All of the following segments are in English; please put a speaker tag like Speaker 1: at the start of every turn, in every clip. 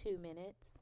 Speaker 1: 2 minutes.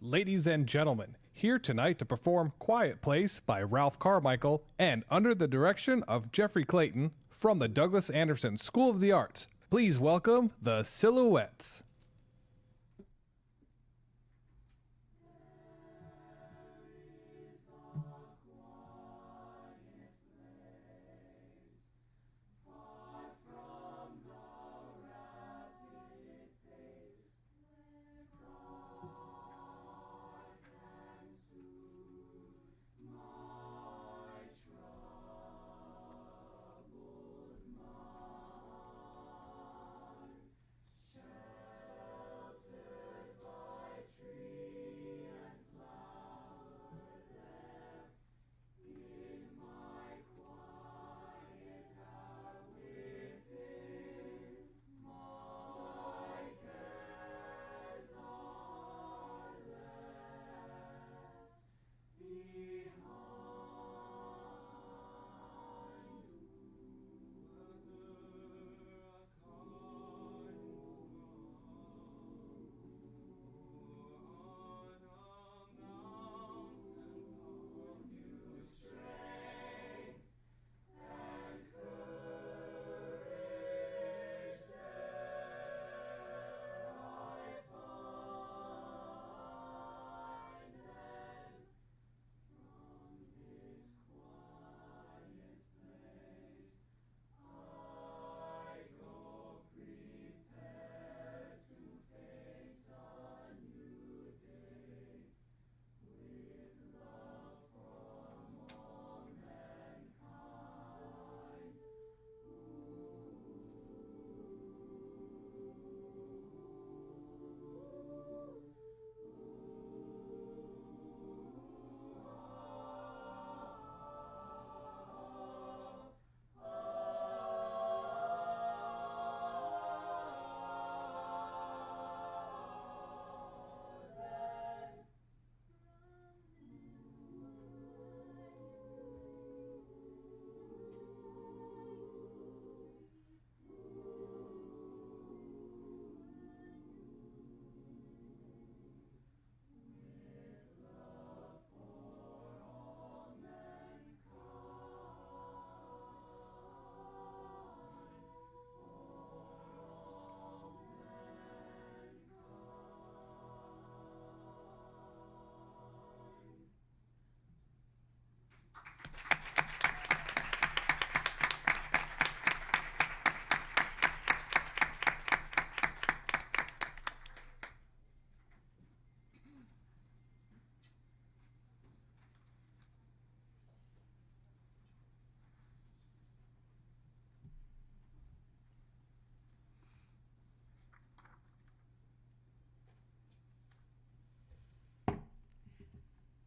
Speaker 2: Ladies and gentlemen, here tonight to perform Quiet Place by Ralph Carmichael and under the direction of Jeffrey Clayton from the Douglas Anderson School of the Arts. Please welcome the Silhouettes.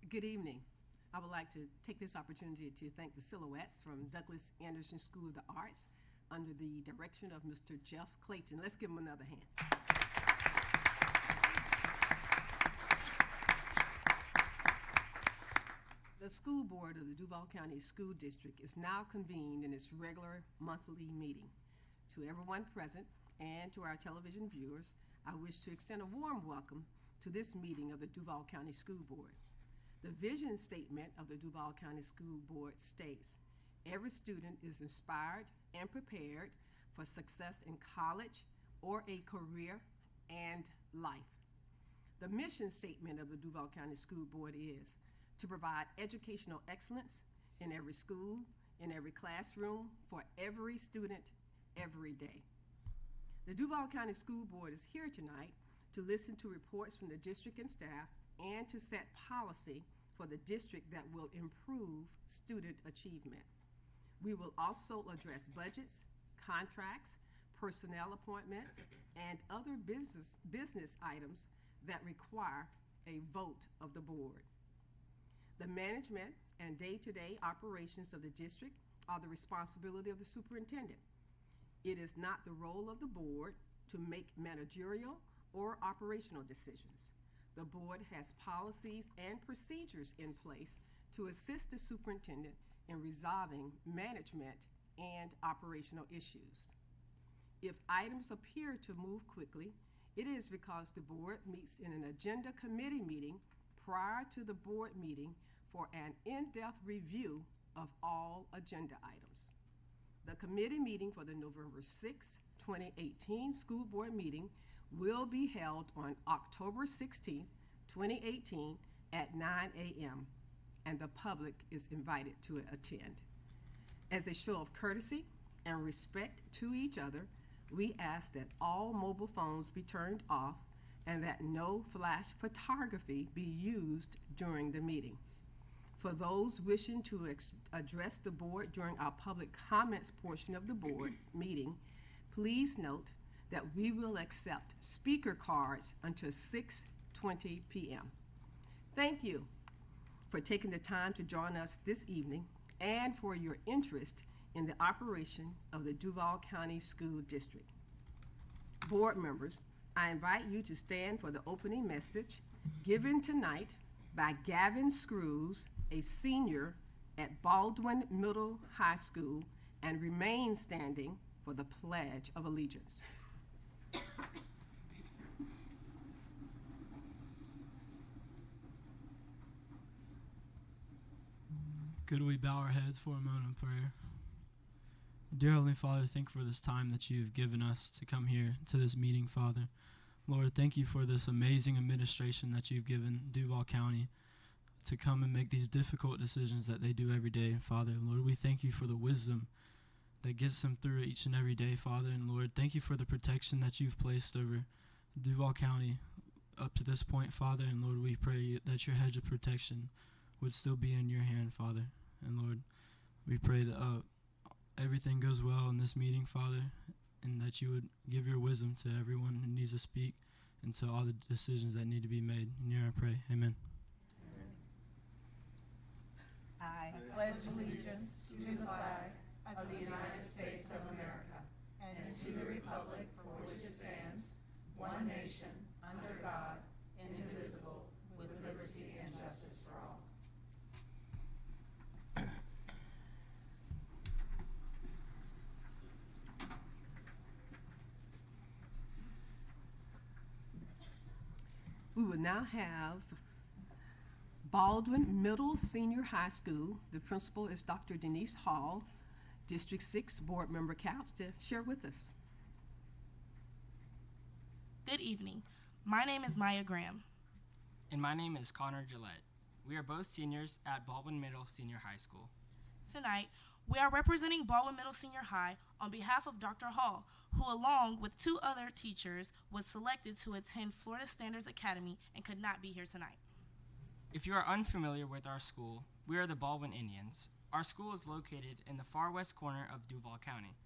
Speaker 3: Good evening. I would like to take this opportunity to thank the Silhouettes from Douglas Anderson School of the Arts
Speaker 1: under the direction of Mr. Jeff Clayton. Let's give him another hand. The school board of the Duval County School District is now convened in its regular monthly meeting. To everyone present and to our television viewers, I wish to extend a warm welcome to this meeting of the Duval County School Board. The vision statement of the Duval County School Board states, "Every student is inspired and prepared for success in college or a career and life." The mission statement of the Duval County School Board is to provide educational excellence in every school, in every classroom, for every student, every day. The Duval County School Board is here tonight to listen to reports from the district and staff and to set policy for the district that will improve student achievement. We will also address budgets, contracts, personnel appointments, and other business items that require a vote of the board. The management and day-to-day operations of the district are the responsibility of the superintendent. It is not the role of the board to make managerial or operational decisions. The board has policies and procedures in place to assist the superintendent in resolving management and operational issues. If items appear to move quickly, it is because the board meets in an agenda committee meeting prior to the board meeting for an in-depth review of all agenda items. The committee meeting for the November 6, 2018 school board meeting will be held on October 16, 2018 at 9 a.m. and the public is invited to attend. As a show of courtesy and respect to each other, we ask that all mobile phones be turned off and that no flash photography be used during the meeting. For those wishing to address the board during our public comments portion of the board meeting, please note that we will accept speaker cards until 6:20 p.m. Thank you for taking the time to join us this evening and for your interest in the operation of the Duval County School District. Board members, I invite you to stand for the opening message given tonight by Gavin Screws, a senior at Baldwin Middle High School, and remain standing for the Pledge of Allegiance.
Speaker 3: Could we bow our heads for a moment of prayer? Dear Heavenly Father, thank you for this time that you've given us to come here to this meeting, Father. Lord, thank you for this amazing administration that you've given Duval County to come and make these difficult decisions that they do every day, Father. Lord, we thank you for the wisdom that gets them through each and every day, Father. And Lord, thank you for the protection that you've placed over Duval County up to this point, Father. And Lord, we pray that your hedge of protection would still be in your hand, Father. And Lord, we pray that everything goes well in this meeting, Father, and that you would give your wisdom to everyone who needs to speak and to all the decisions that need to be made. In your name I pray, amen.
Speaker 4: I pledge allegiance to the flag of the United States of America and to the republic for which it stands, one nation, under God, indivisible, with liberty and justice for all.
Speaker 1: We will now have Baldwin Middle Senior High School. The principal is Dr. Denise Hall, District 6 Board Member Couch, to share with us.
Speaker 5: Good evening. My name is Maya Graham.
Speaker 6: And my name is Connor Gillette. We are both seniors at Baldwin Middle Senior High School.
Speaker 5: Tonight, we are representing Baldwin Middle Senior High on behalf of Dr. Hall, who along with 2 other teachers was selected to attend Florida Standards Academy and could not be here tonight.
Speaker 6: If you are unfamiliar with our school, we are the Baldwin Indians. Our school is located in the far west corner of Duval County.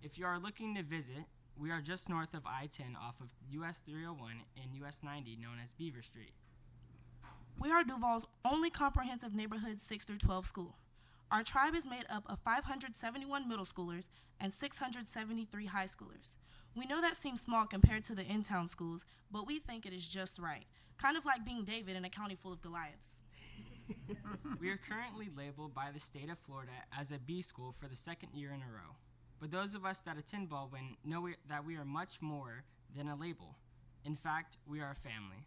Speaker 6: If you are looking to visit, we are just north of I-10 off of US 301 and US 90, known as Beaver Street.
Speaker 5: We are Duval's only comprehensive neighborhood 6 through 12 school. Our tribe is made up of 571 middle schoolers and 673 high schoolers. We know that seems small compared to the in-town schools, but we think it is just right, kind of like being David in a county full of Goliaths.
Speaker 6: We are currently labeled by the state of Florida as a B school for the second year in a row. But those of us that attend Baldwin know that we are much more than a label. In fact, we are a family.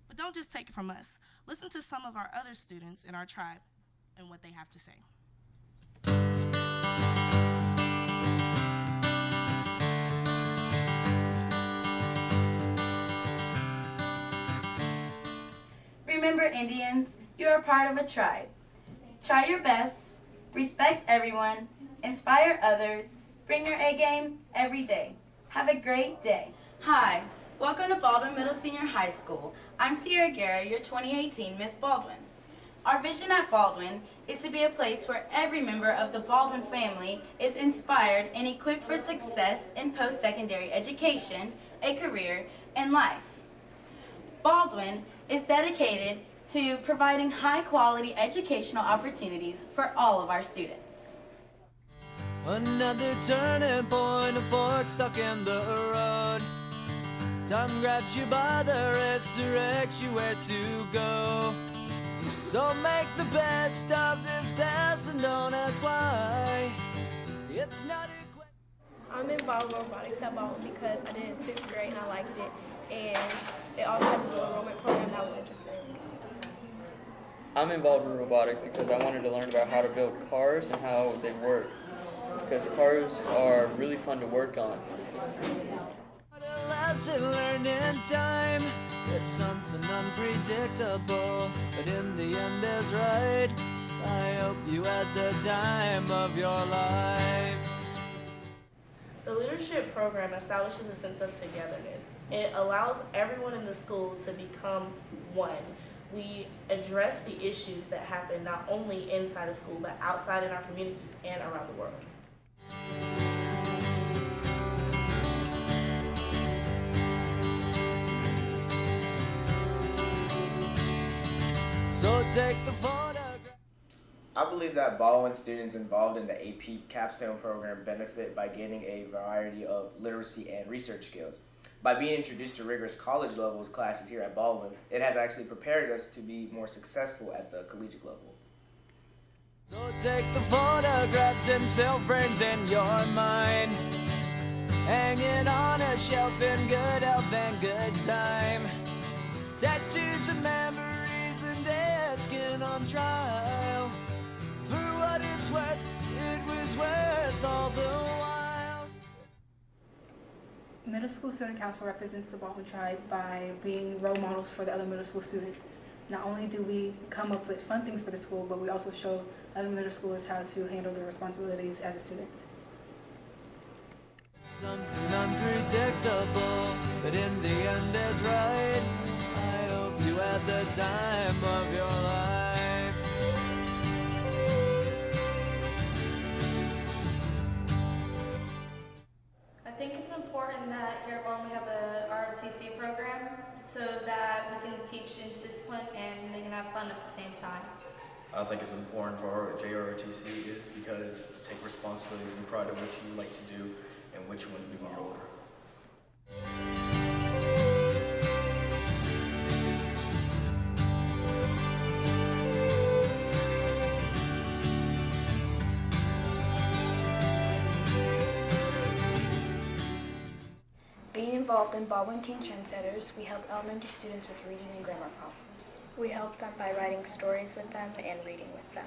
Speaker 5: But don't just take it from us. Listen to some of our other students in our tribe and what they have to say.
Speaker 7: Remember, Indians, you are part of a tribe. Try your best, respect everyone, inspire others, bring your A game every day. Have a great day.
Speaker 8: Hi, welcome to Baldwin Middle Senior High School. I'm Sierra Guerra, your 2018 Miss Baldwin. Our vision at Baldwin is to be a place where every member of the Baldwin family is inspired and equipped for success in post-secondary education, a career, and life. Baldwin is dedicated to providing high-quality educational opportunities for all of our students.
Speaker 9: Another turning point, a fork stuck in the road. Time grabs you by the wrist, directs you where to go. So make the best of this test and don't ask why. It's not a question.
Speaker 10: I'm involved in robotics at Baldwin because I did it in 6th grade and I liked it. And it also has a dual enrollment program that I was interested in.
Speaker 11: I'm involved in robotics because I wanted to learn about how to build cars and how they work. Because cars are really fun to work on.
Speaker 9: A lesson learned in time. It's something unpredictable, but in the end is right. I hope you had the time of your life.
Speaker 12: The leadership program establishes a sense of togetherness. It allows everyone in the school to become one. We address the issues that happen not only inside of school, but outside in our community and around the world.
Speaker 9: So take the photograph.
Speaker 13: I believe that Baldwin students involved in the AP Capstone program benefit by gaining a variety of literacy and research skills. By being introduced to rigorous college level classes here at Baldwin, it has actually prepared us to be more successful at the collegiate level.
Speaker 9: So take the photographs and still frames in your mind, hanging on a shelf in good health and good time. Tattoos and memories and dead skin on trial. For what it's worth, it was worth all the while.
Speaker 10: Middle School Student Council represents the Baldwin tribe by being role models for the other middle school students. Not only do we come up with fun things for the school, but we also show other middle schoolers how to handle their responsibilities as a student.
Speaker 9: Something unpredictable, but in the end is right. I hope you had the time of your life.
Speaker 14: I think it's important that here at Baldwin we have a ROTC program so that we can teach students discipline and they can have fun at the same time.
Speaker 15: I think it's important for our JROTC is because to take responsibilities and pride of what you like to do and what you want to do when you're older.
Speaker 10: Being involved in Baldwin Teen Trendsetters, we help elementary students with reading and grammar problems. We help them by writing stories with them and reading with them.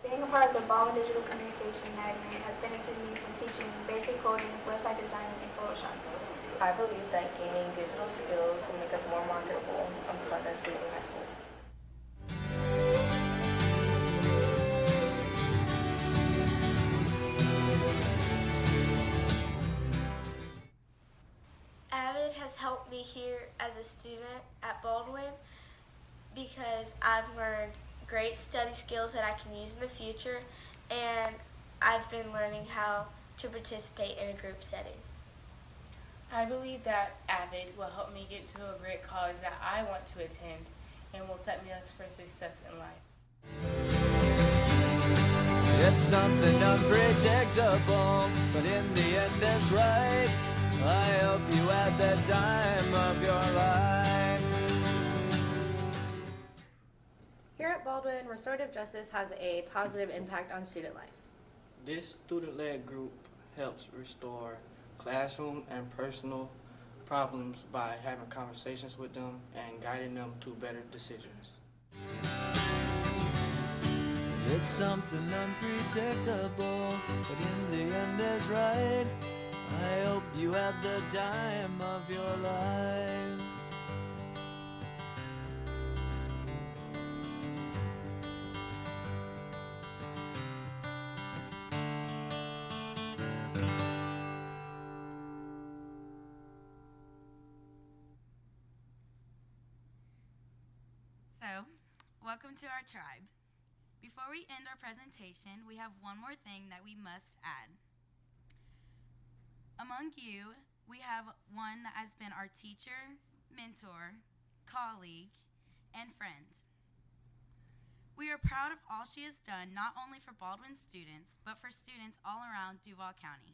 Speaker 10: Being a part of the Baldwin Digital Communication Magnet has benefited me from teaching me basic coding, website designing, and Photoshop.
Speaker 7: I believe that gaining digital skills will make us more marketable upon us leaving high school.
Speaker 16: Avid has helped me here as a student at Baldwin because I've learned great study skills that I can use in the future, and I've been learning how to participate in a group setting.
Speaker 17: I believe that AVID will help me get to a great college that I want to attend and will set me up for success in life.
Speaker 9: It's something unpredictable, but in the end it's right. I hope you had the time of your life.
Speaker 18: Here at Baldwin, restorative justice has a positive impact on student life.
Speaker 19: This student-led group helps restore classroom and personal problems by having conversations with them and guiding them to better decisions.
Speaker 9: It's something unpredictable, but in the end is right. I hope you had the time of your life.
Speaker 8: So, welcome to our tribe. Before we end our presentation, we have one more thing that we must add. Among you, we have one that has been our teacher, mentor, colleague, and friend. We are proud of all she has done, not only for Baldwin students, but for students all around Duval County.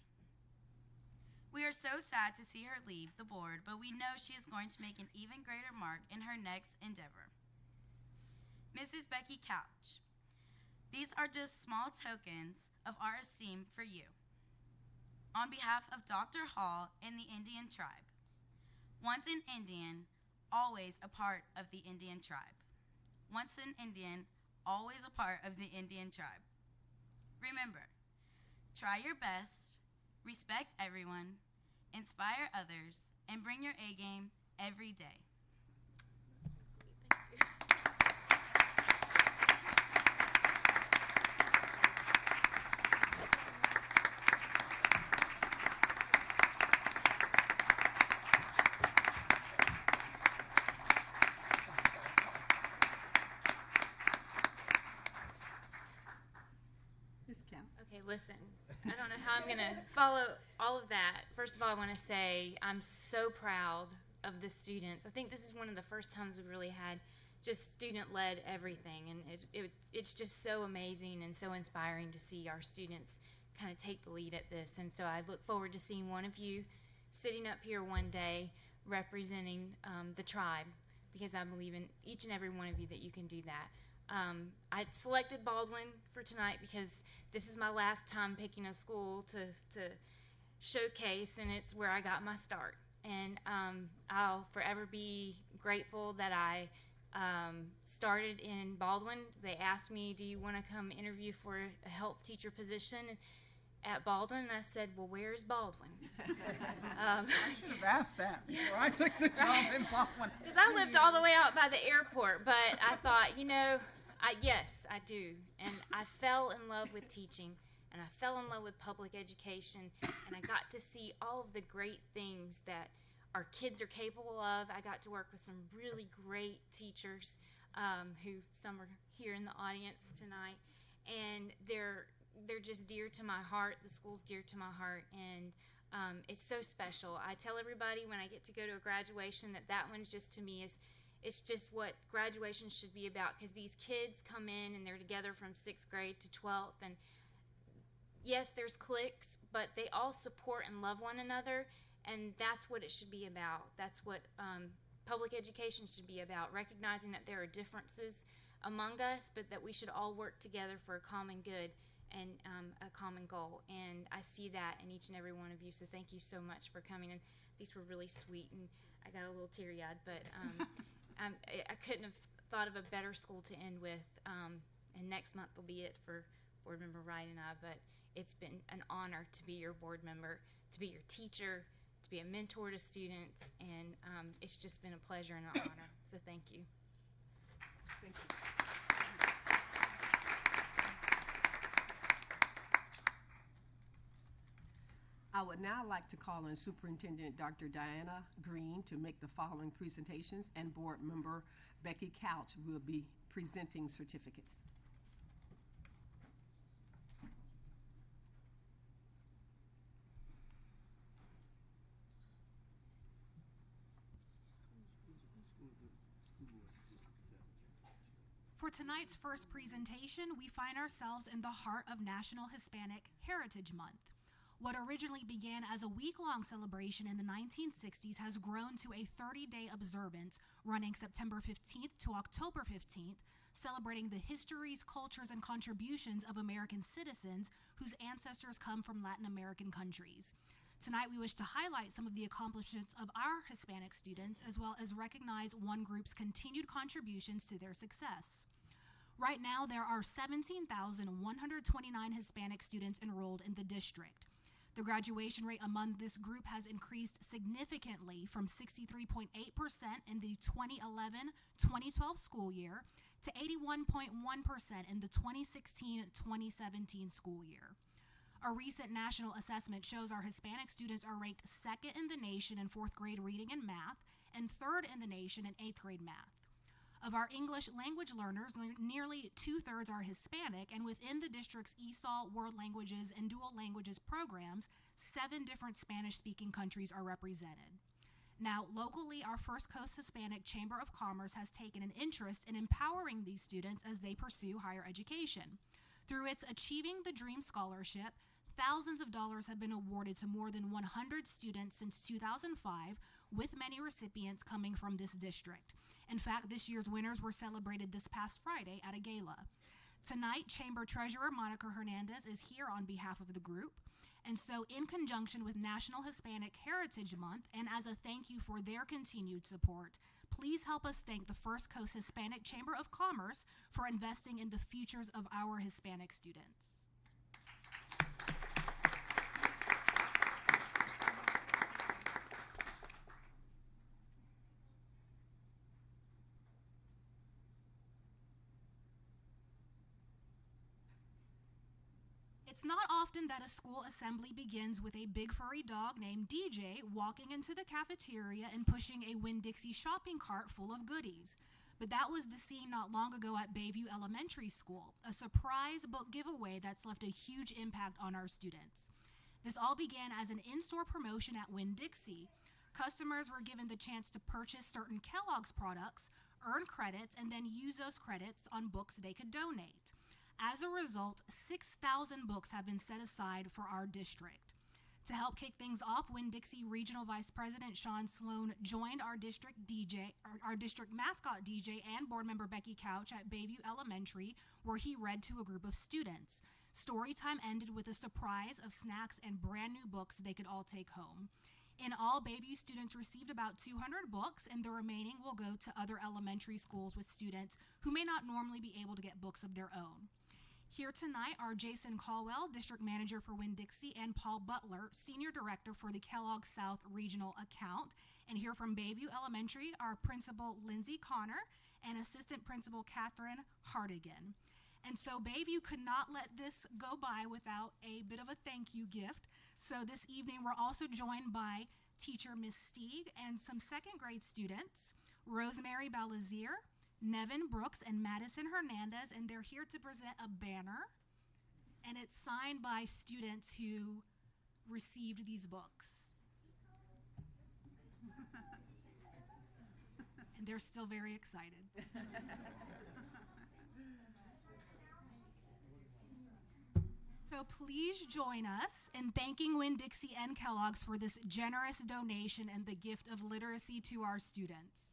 Speaker 8: We are so sad to see her leave the board, but we know she is going to make an even greater mark in her next endeavor. Mrs. Becky Couch, these are just small tokens of our esteem for you. On behalf of Dr. Hall and the Indian tribe, once an Indian, always a part of the Indian tribe. Once an Indian, always a part of the Indian tribe. Remember, try your best, respect everyone, inspire others, and bring your A game every day.
Speaker 20: Okay, listen, I don't know how I'm going to follow all of that. First of all, I want to say I'm so proud of the students. I think this is one of the first times we've really had just student-led everything, and it's just so amazing and so inspiring to see our students kind of take the lead at this. And so I look forward to seeing one of you sitting up here one day representing the tribe, because I believe in each and every one of you that you can do that. I selected Baldwin for tonight because this is my last time picking a school to showcase, and it's where I got my start. And I'll forever be grateful that I started in Baldwin. They asked me, do you want to come interview for a health teacher position at Baldwin? And I said, well, where's Baldwin?
Speaker 4: I should have asked that before I took the job in Baldwin.
Speaker 20: Because I lived all the way out by the airport, but I thought, you know, yes, I do. And I fell in love with teaching, and I fell in love with public education, and I got to see all of the great things that our kids are capable of. I got to work with some really great teachers who some are here in the audience tonight, and they're just dear to my heart. The school's dear to my heart, and it's so special. I tell everybody when I get to go to a graduation that one's just, to me, it's just what graduation should be about, because these kids come in and they're together from 6th grade to 12th, and yes, there's cliques, but they all support and love one another, and that's what it should be about. That's what public education should be about, recognizing that there are differences among us, but that we should all work together for a common good and a common goal. And I see that in each and every one of you, so thank you so much for coming. And these were really sweet, and I got a little teary-eyed, but I couldn't have thought of a better school to end with. And next month will be it for Board Member Wright and I, but it's been an honor to be your board member, to be your teacher, to be a mentor to students, and it's just been a pleasure and an honor, so thank you.
Speaker 1: Thank you. I would now like to call on Superintendent Dr. Diana Green to make the following presentations, and Board Member Becky Couch will be presenting certificates.
Speaker 21: For tonight's first presentation, we find ourselves in the heart of National Hispanic Heritage Month. What originally began as a week-long celebration in the 1960s has grown to a 30-day observance running September 15th to October 15th, celebrating the histories, cultures, and contributions of American citizens whose ancestors come from Latin American countries. Tonight, we wish to highlight some of the accomplishments of our Hispanic students, as well as recognize one group's continued contributions to their success. Right now, there are 17,129 Hispanic students enrolled in the district. The graduation rate among this group has increased significantly from 63.8% in the 2011-2012 school year to 81.1% in the 2016-2017 school year. A recent national assessment shows our Hispanic students are ranked second in the nation in 4th grade reading and math and third in the nation in 8th grade math. Of our English language learners, nearly 2/3 are Hispanic, and within the district's ESOL, World Languages, and Dual Languages programs, 7 different Spanish-speaking countries are represented. Now, locally, our First Coast Hispanic Chamber of Commerce has taken an interest in empowering these students as they pursue higher education. Through its Achieving the Dream Scholarship, thousands of dollars have been awarded to more than 100 students since 2005, with many recipients coming from this district. In fact, this year's winners were celebrated this past Friday at a gala. Tonight, Chamber Treasurer Monica Hernandez is here on behalf of the group. And so, in conjunction with National Hispanic Heritage Month, and as a thank you for their continued support, please help us thank the First Coast Hispanic Chamber of Commerce for investing in the futures of our Hispanic students. It's not often that a school assembly begins with a big furry dog named DJ walking into the cafeteria and pushing a Winn-Dixie shopping cart full of goodies. But that was the scene not long ago at Bayview Elementary School, a surprise book giveaway that's left a huge impact on our students. This all began as an in-store promotion at Winn-Dixie. Customers were given the chance to purchase certain Kellogg's products, earn credits, and then use those credits on books they could donate. As a result, 6,000 books have been set aside for our district. To help kick things off, Winn-Dixie Regional Vice President Sean Sloan joined our district mascot DJ and board member Becky Couch at Bayview Elementary, where he read to a group of students. Storytime ended with a surprise of snacks and brand new books they could all take home. In all, Bayview students received about 200 books, and the remaining will go to other elementary schools with students who may not normally be able to get books of their own. Here tonight are Jason Caldwell, District Manager for Winn-Dixie, and Paul Butler, Senior Director for the Kellogg South Regional Account. And here from Bayview Elementary are Principal Lindsay Connor and Assistant Principal Catherine Hardigan. And so Bayview could not let this go by without a bit of a thank you gift. So this evening we're also joined by teacher Miss Stieg and some second grade students, Rosemary Balazier, Nevin Brooks, and Madison Hernandez, and they're here to present a banner, and it's signed by students who received these books. And they're still very excited. So please join us in thanking Winn-Dixie and Kellogg's for this generous donation and the gift of literacy to our students.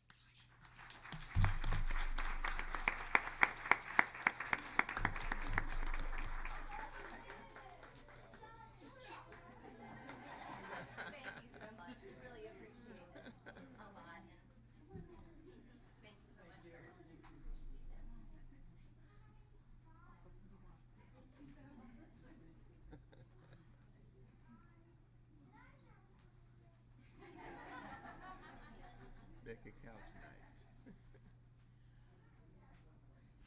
Speaker 22: Becky Couch.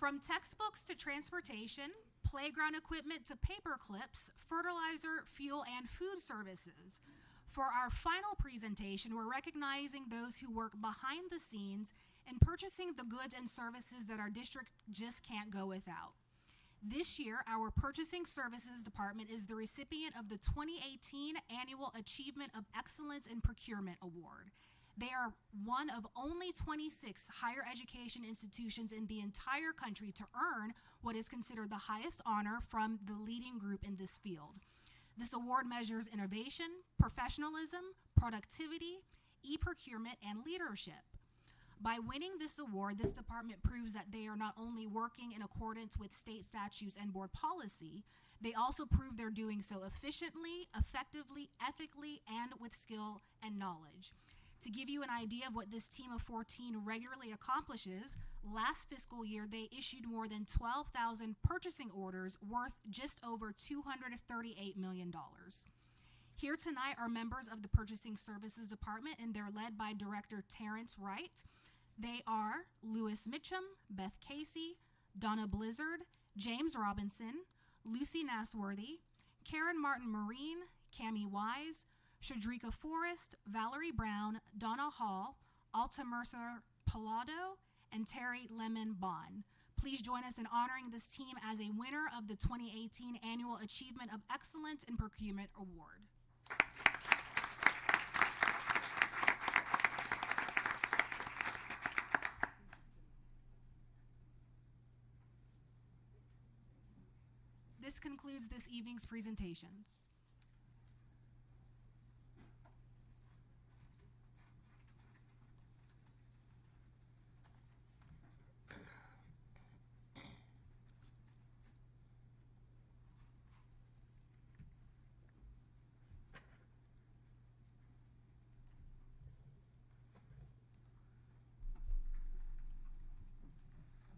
Speaker 21: From textbooks to transportation, playground equipment to paper clips, fertilizer, fuel, and food services. For our final presentation, we're recognizing those who work behind the scenes in purchasing the goods and services that our district just can't go without. This year, our Purchasing Services Department is the recipient of the 2018 Annual Achievement of Excellence in Procurement Award. They are one of only 26 higher education institutions in the entire country to earn what is considered the highest honor from the leading group in this field. This award measures innovation, professionalism, productivity, e-procurement, and leadership. By winning this award, this department proves that they are not only working in accordance with state statutes and board policy, they also prove they're doing so efficiently, effectively, ethically, and with skill and knowledge. To give you an idea of what this team of 14 regularly accomplishes, last fiscal year they issued more than 12,000 purchasing orders worth just over $238 million. Here tonight are members of the Purchasing Services Department, and they're led by Director Terrence Wright. They are Lewis Mitchum, Beth Casey, Donna Blizzard, James Robinson, Lucy Nasworthy, Karen Martin Marine, Cammie Wise, Shadrika Forrest, Valerie Brown, Donna Hall, Alta Mercer Palado, and Terry Lemon Bond. Please join us in honoring this team as a winner of the 2018 Annual Achievement of Excellence in Procurement Award. This concludes this evening's presentations.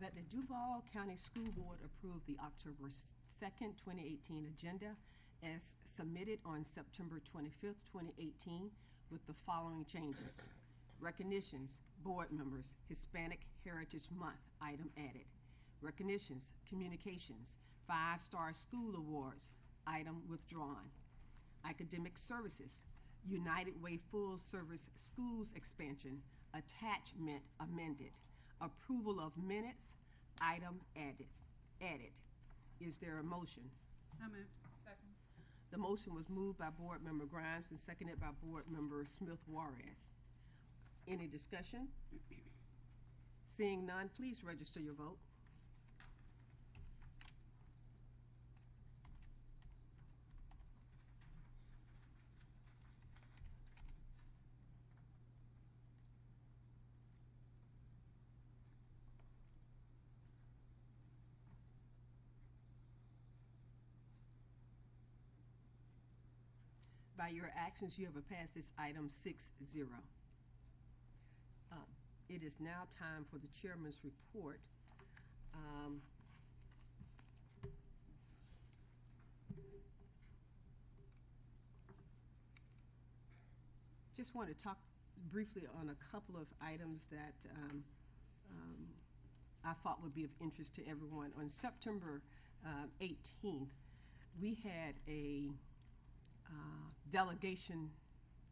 Speaker 1: That the Duval County School Board approved the October 2nd, 2018 agenda as submitted on September 25th, 2018 with the following changes. Recognitions, board members, Hispanic Heritage Month, item added. Recognitions, communications, 5-star school awards, item withdrawn. Academic services, United Way full service schools expansion, attachment amended. Approval of minutes, item added. Is there a motion?
Speaker 4: So moved. Second.
Speaker 1: The motion was moved by Board Member Grimes and seconded by Board Member Smith Juarez. Any discussion? Seeing none, please register your vote. By your actions, you have passed this item 6-0. It is now time for the chairman's report. Just want to talk briefly on a couple of items that I thought would be of interest to everyone. On September 18th, we had a delegation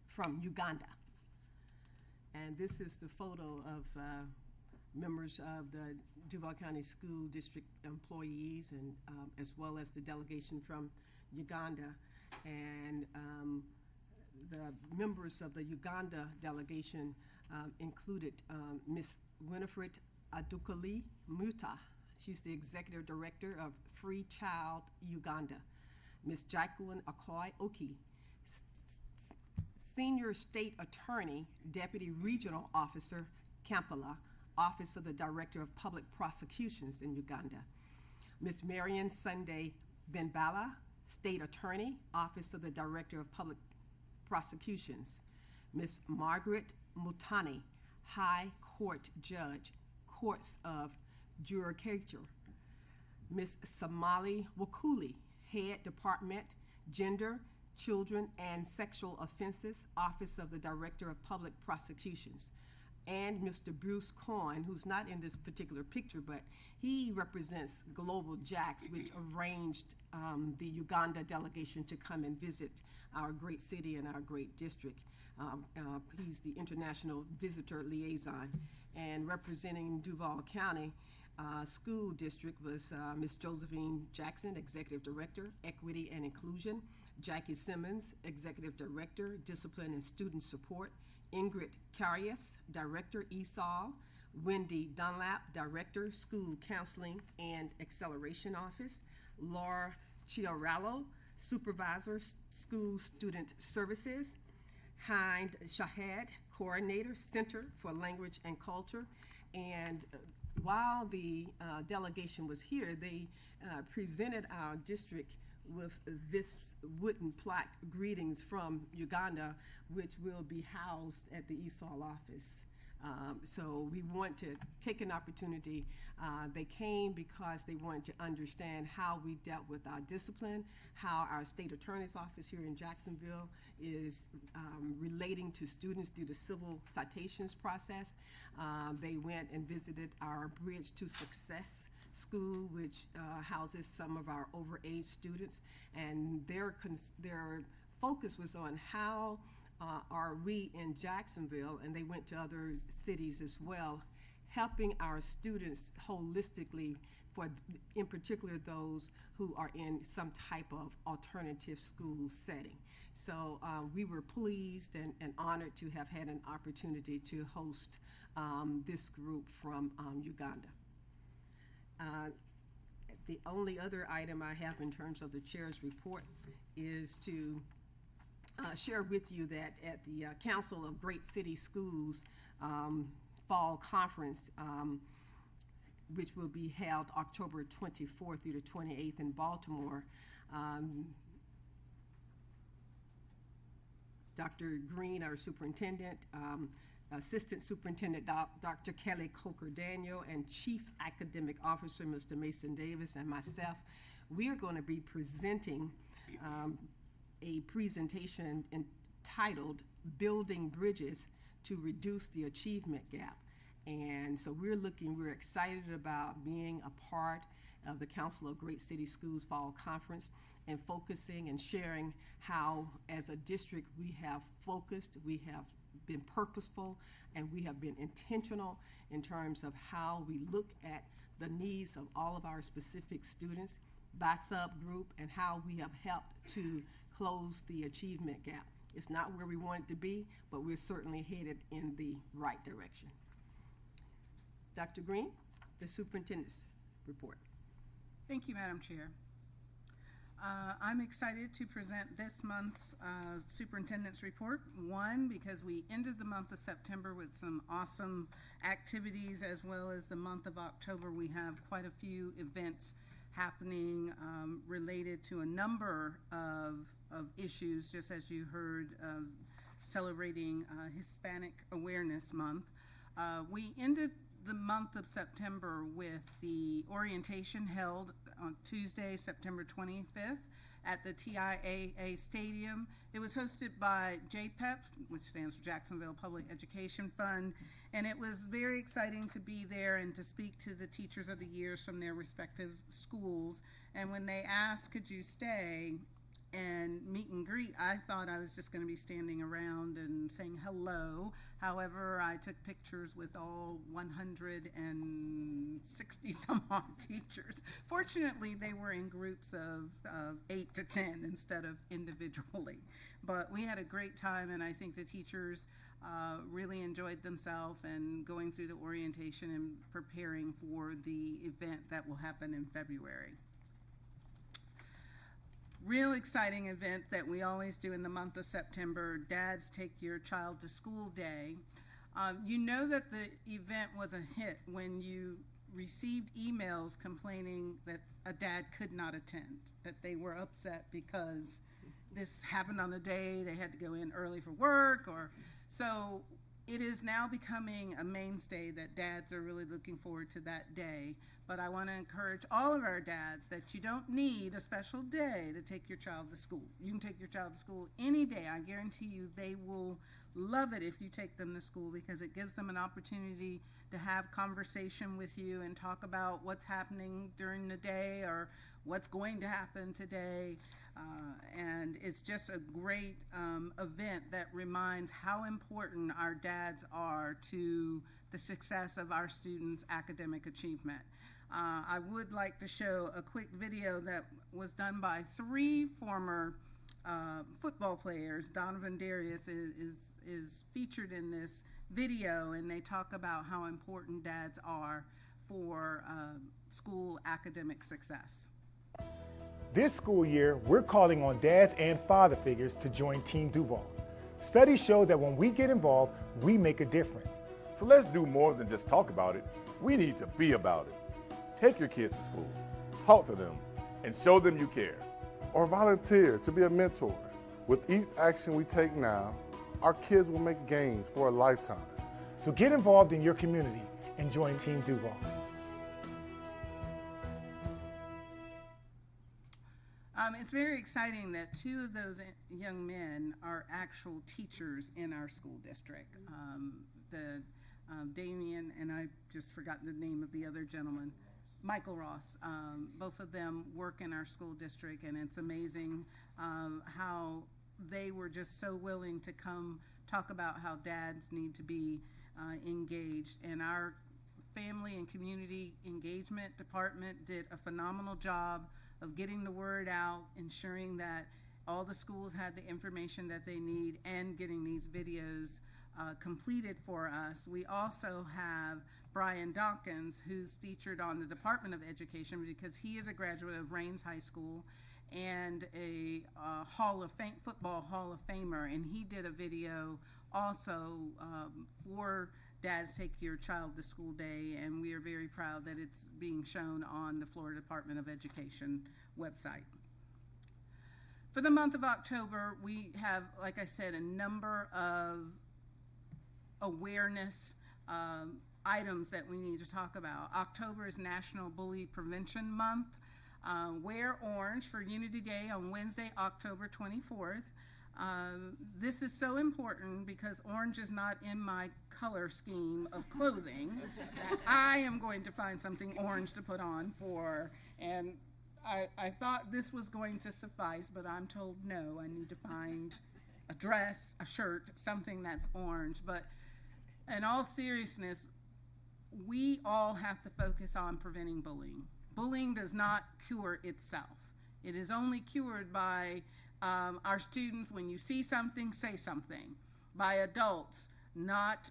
Speaker 1: from Uganda. And this is the photo of members of the Duval County School District employees and as well as the delegation from Uganda. And the members of the Uganda delegation included Ms. Winifred Adukali Muta. She's the Executive Director of Free Child Uganda. Ms. Jacqueline Akoy Oki, Senior State Attorney, Deputy Regional Officer, Kampala, Office of the Director of Public Prosecutions in Uganda. Ms. Marion Sunday Benbala, State Attorney, Office of the Director of Public Prosecutions. Ms. Margaret Mutani, High Court Judge, Courts of Judicature. Ms. Somali Wakuli, Head Department, Gender, Children, and Sexual Offenses, Office of the Director of Public Prosecutions. and Mr. Bruce Coyne, who's not in this particular picture, but he represents Global Jacks, which arranged the Uganda delegation to come and visit our great city and our great district. He's the international visitor liaison. And representing Duval County School District was Ms. Josephine Jackson, Executive Director, Equity and Inclusion, Jackie Simmons, Executive Director, Discipline and Student Support, Ingrid Carias, Director, ESOL, Wendy Dunlap, Director, School Counseling and Acceleration Office, Laura Chiarallo, Supervisor, School Student Services, Hind Shahad, Coordinator, Center for Language and Culture. And while the delegation was here, they presented our district with this wooden plaque, Greetings from Uganda, which will be housed at the ESOL office. So we want to take an opportunity. They came because they wanted to understand how we dealt with our discipline, how our state attorney's office here in Jacksonville is relating to students through the civil citations process. They went and visited our Bridge to Success school, which houses some of our overage students, and their focus was on how are we in Jacksonville, and they went to other cities as well, helping our students holistically, for in particular those who are in some type of alternative school setting. So we were pleased and honored to have had an opportunity to host this group from Uganda. The only other item I have in terms of the chair's report is to share with you that at the Council of Great City Schools Fall Conference, which will be held October 24th through the 28th in Baltimore, Dr. Green, our superintendent, Assistant Superintendent Dr. Kelly Coker-Daniel, and Chief Academic Officer Mr. Mason Davis, and myself, we are going to be presenting a presentation entitled Building Bridges to Reduce the Achievement Gap. And so we're excited about being a part of the Council of Great City Schools Fall Conference and focusing and sharing how, as a district, we have focused, we have been purposeful, and we have been intentional in terms of how we look at the needs of all of our specific students by subgroup and how we have helped to close the achievement gap. It's not where we want it to be, but we're certainly headed in the right direction. Dr. Green, the superintendent's report.
Speaker 4: Thank you, Madam Chair. I'm excited to present this month's superintendent's report. One, because we ended the month of September with some awesome activities, as well as the month of October. We have quite a few events happening related to a number of issues, just as you heard, celebrating Hispanic Awareness Month. We ended the month of September with the orientation held on Tuesday, September 25th at the TIAA Stadium. It was hosted by JPEP, which stands for Jacksonville Public Education Fund, and it was very exciting to be there and to speak to the teachers of the years from their respective schools. And when they asked, could you stay and meet and greet, I thought I was just going to be standing around and saying hello. However, I took pictures with all 160 some odd teachers. Fortunately, they were in groups of 8 to 10 instead of individually. But we had a great time, and I think the teachers really enjoyed themselves and going through the orientation and preparing for the event that will happen in February. Real exciting event that we always do in the month of September, Dads Take Your Child to School Day. You know that the event was a hit when you received emails complaining that a dad could not attend, that they were upset because this happened on the day they had to go in early for work, or so it is now becoming a mainstay that dads are really looking forward to that day. But I want to encourage all of our dads that you don't need a special day to take your child to school. You can take your child to school any day. I guarantee you they will love it if you take them to school because it gives them an opportunity to have conversation with you and talk about what's happening during the day or what's going to happen today. And it's just a great event that reminds how important our dads are to the success of our students' academic achievement. I would like to show a quick video that was done by 3 former football players. Donovan Darius is featured in this video, and they talk about how important dads are for school academic success.
Speaker 2: This school year, we're calling on dads and father figures to join Team Duval. Studies show that when we get involved, we make a difference.
Speaker 22: So let's do more than just talk about it. We need to be about it. Take your kids to school, talk to them, and show them you care.
Speaker 23: Or volunteer to be a mentor. With each action we take now, our kids will make gains for a lifetime.
Speaker 2: So get involved in your community and join Team Duval.
Speaker 4: It's very exciting that 2 of those young men are actual teachers in our school district. Damien, and I just forgot the name of the other gentleman, Michael Ross. Both of them work in our school district, and it's amazing how they were just so willing to come talk about how dads need to be engaged. And our family and community engagement department did a phenomenal job of getting the word out, ensuring that all the schools had the information that they need, and getting these videos completed for us. We also have Brian Dawkins, who's featured on the Department of Education because he is a graduate of Rains High School and a football Hall of Famer, and he did a video also for Dads Take Your Child to School Day, and we are very proud that it's being shown on the Florida Department of Education website. For the month of October, we have, like I said, a number of awareness items that we need to talk about. October is National Bully Prevention Month. Wear orange for Unity Day on Wednesday, October 24th. This is so important because orange is not in my color scheme of clothing. I am going to find something orange to put on for, and I thought this was going to suffice, but I'm told no, I need to find a dress, a shirt, something that's orange. But in all seriousness, we all have to focus on preventing bullying. Bullying does not cure itself. It is only cured by our students, when you see something, say something. By adults, not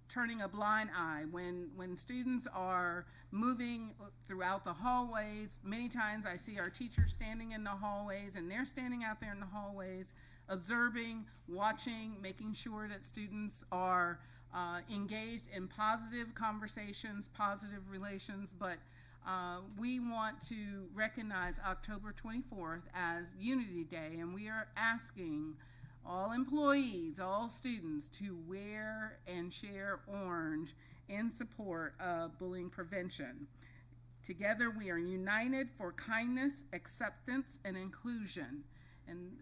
Speaker 4: turning a blind eye. When students are moving throughout the hallways, many times I see our teachers standing in the hallways, and they're standing out there in the hallways, observing, watching, making sure that students are engaged in positive conversations, positive relations, but we want to recognize October 24th as Unity Day, and we are asking all employees, all students to wear and share orange in support of bullying prevention. Together we are united for kindness, acceptance, and inclusion. And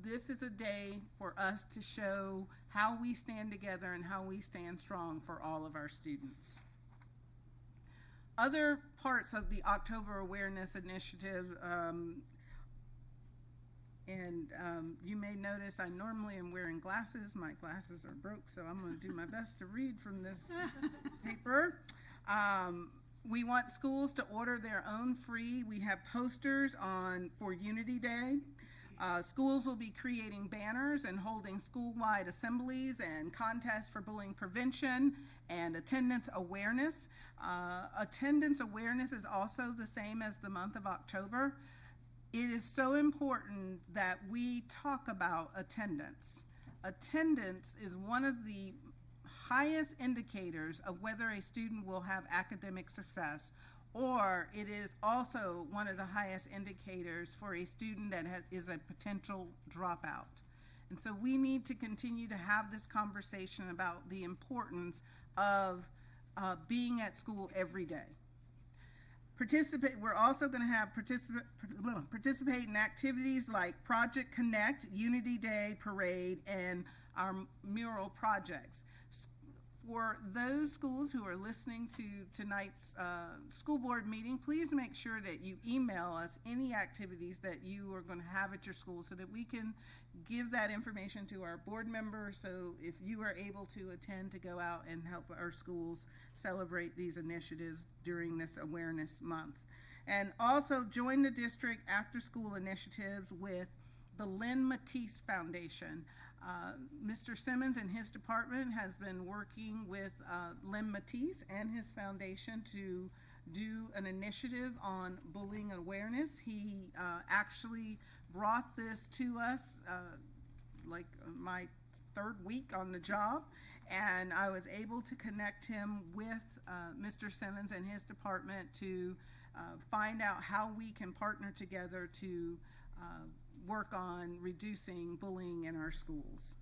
Speaker 4: this is a day for us to show how we stand together and how we stand strong for all of our students. Other parts of the October Awareness Initiative, you may notice I normally am wearing glasses. My glasses are broke, so I'm going to do my best to read from this paper. We want schools to order their own free. We have posters for Unity Day. Schools will be creating banners and holding school-wide assemblies and contests for bullying prevention and attendance awareness. Attendance awareness is also the same as the month of October. It is so important that we talk about attendance. Attendance is one of the highest indicators of whether a student will have academic success, or it is also one of the highest indicators for a student that is a potential dropout. And so we need to continue to have this conversation about the importance of being at school every day. We're also going to have participate in activities like Project Connect, Unity Day Parade, and our mural projects. For those schools who are listening to tonight's school board meeting, please make sure that you email us any activities that you are going to have at your school so that we can give that information to our board members, so if you are able to attend, to go out and help our schools celebrate these initiatives during this awareness month. And also join the district after school initiatives with the Lynn Matisse Foundation. Mr. Simmons and his department has been working with Lynn Matisse and his foundation to do an initiative on bullying awareness. He actually brought this to us like my third week on the job, and I was able to connect him with Mr. Simmons and his department to find out how we can partner together to work on reducing bullying in our schools.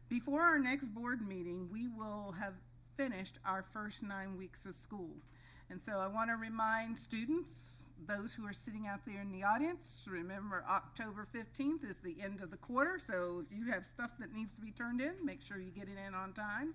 Speaker 4: Before our next board meeting, we will have finished our first 9 weeks of school. And so I want to remind students, those who are sitting out there in the audience, remember October 15th is the end of the quarter, so if you have stuff that needs to be turned in, make sure you get it in on time.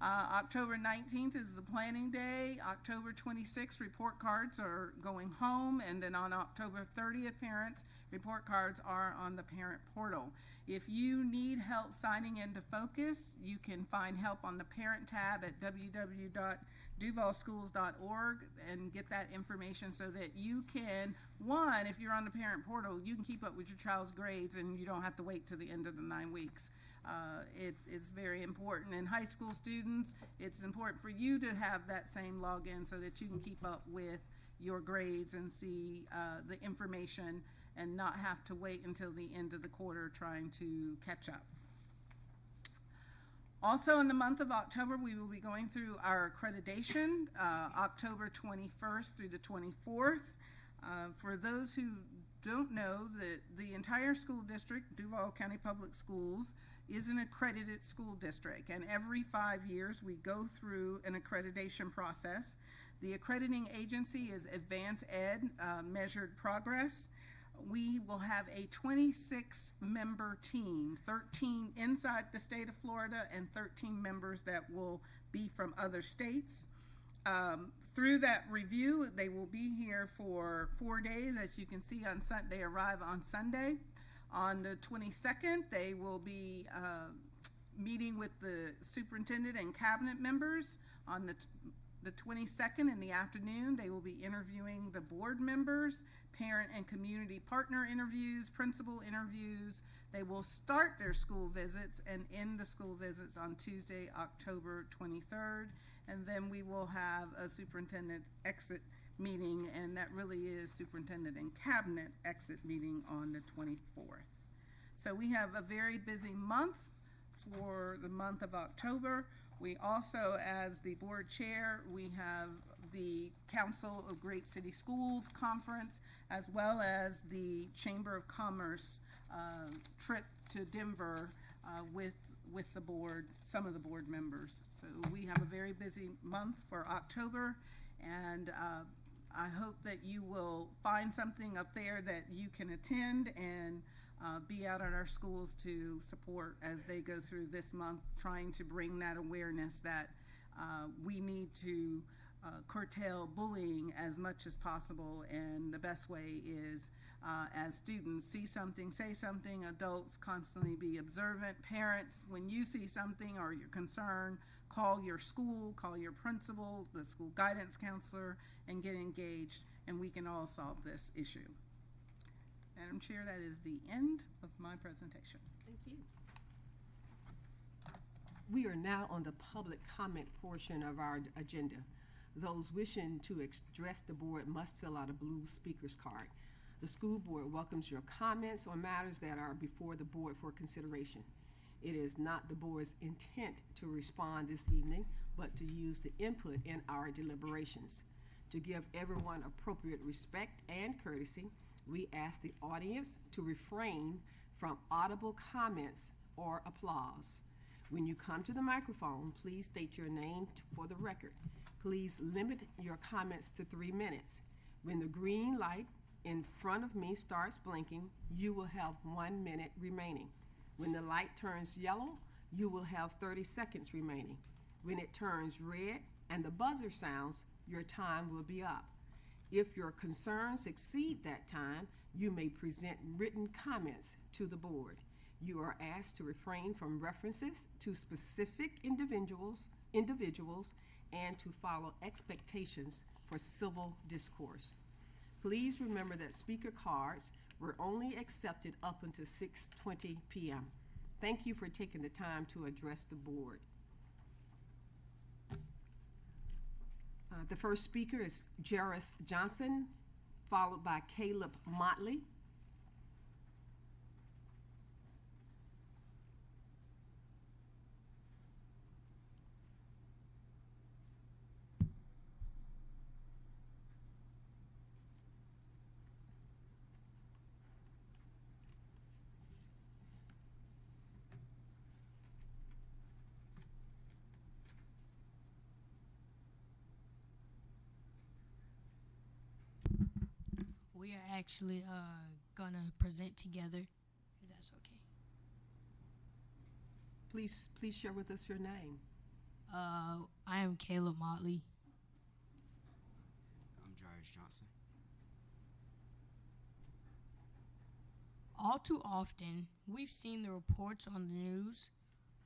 Speaker 4: October 19th is the planning day. October 26th, report cards are going home, and then on October 30th, parents, report cards are on the parent portal. If you need help signing into Focus, you can find help on the parent tab at www.duvalschools.org and get that information so that you can, one, if you're on the parent portal, you can keep up with your child's grades and you don't have to wait till the end of the 9 weeks. It's very important. And high school students, it's important for you to have that same login so that you can keep up with your grades and see the information and not have to wait until the end of the quarter trying to catch up. Also in the month of October, we will be going through our accreditation, October 21st through the 24th. For those who don't know, that the entire school district, Duval County Public Schools, is an accredited school district, and every 5 years we go through an accreditation process. The accrediting agency is Advanced Ed Measured Progress. We will have a 26-member team, 13 inside the state of Florida and 13 members that will be from other states. Through that review, they will be here for 4 days. As you can see, on they arrive on Sunday. On the 22nd, they will be meeting with the superintendent and cabinet members. On the 22nd in the afternoon, they will be interviewing the board members, parent and community partner interviews, principal interviews. They will start their school visits and end the school visits on Tuesday, October 23rd. And then we will have a superintendent exit meeting, and that really is superintendent and cabinet exit meeting on the 24th. So we have a very busy month for the month of October. We also, as the board chair, we have the Council of Great City Schools Conference, as well as the Chamber of Commerce trip to Denver with the board, some of the board members. So we have a very busy month for October, and I hope that you will find something up there that you can attend and be out at our schools to support as they go through this month, trying to bring that awareness that we need to curtail bullying as much as possible. And the best way is as students see something, say something, adults constantly be observant, parents, when you see something or you're concerned, call your school, call your principal, the school guidance counselor, and get engaged, and we can all solve this issue. Madam Chair, that is the end of my presentation.
Speaker 1: Thank you. We are now on the public comment portion of our agenda. Those wishing to address the board must fill out a blue speaker's card. The school board welcomes your comments on matters that are before the board for consideration. It is not the board's intent to respond this evening, but to use the input in our deliberations. To give everyone appropriate respect and courtesy, we ask the audience to refrain from audible comments or applause. When you come to the microphone, please state your name for the record. Please limit your comments to 3 minutes. When the green light in front of me starts blinking, you will have 1 minute remaining. When the light turns yellow, you will have 30 seconds remaining. When it turns red and the buzzer sounds, your time will be up. If your concerns exceed that time, you may present written comments to the board. You are asked to refrain from references to specific individuals and to follow expectations for civil discourse. Please remember that speaker cards were only accepted up until 6:20 p.m. Thank you for taking the time to address the board. The first speaker is Jairus Johnson, followed by Caleb Motley.
Speaker 3: We are actually gonna present together, if that's okay.
Speaker 1: Please share with us your name.
Speaker 3: I am Caleb Motley.
Speaker 5: I'm Jairus Johnson.
Speaker 3: All too often, we've seen the reports on the news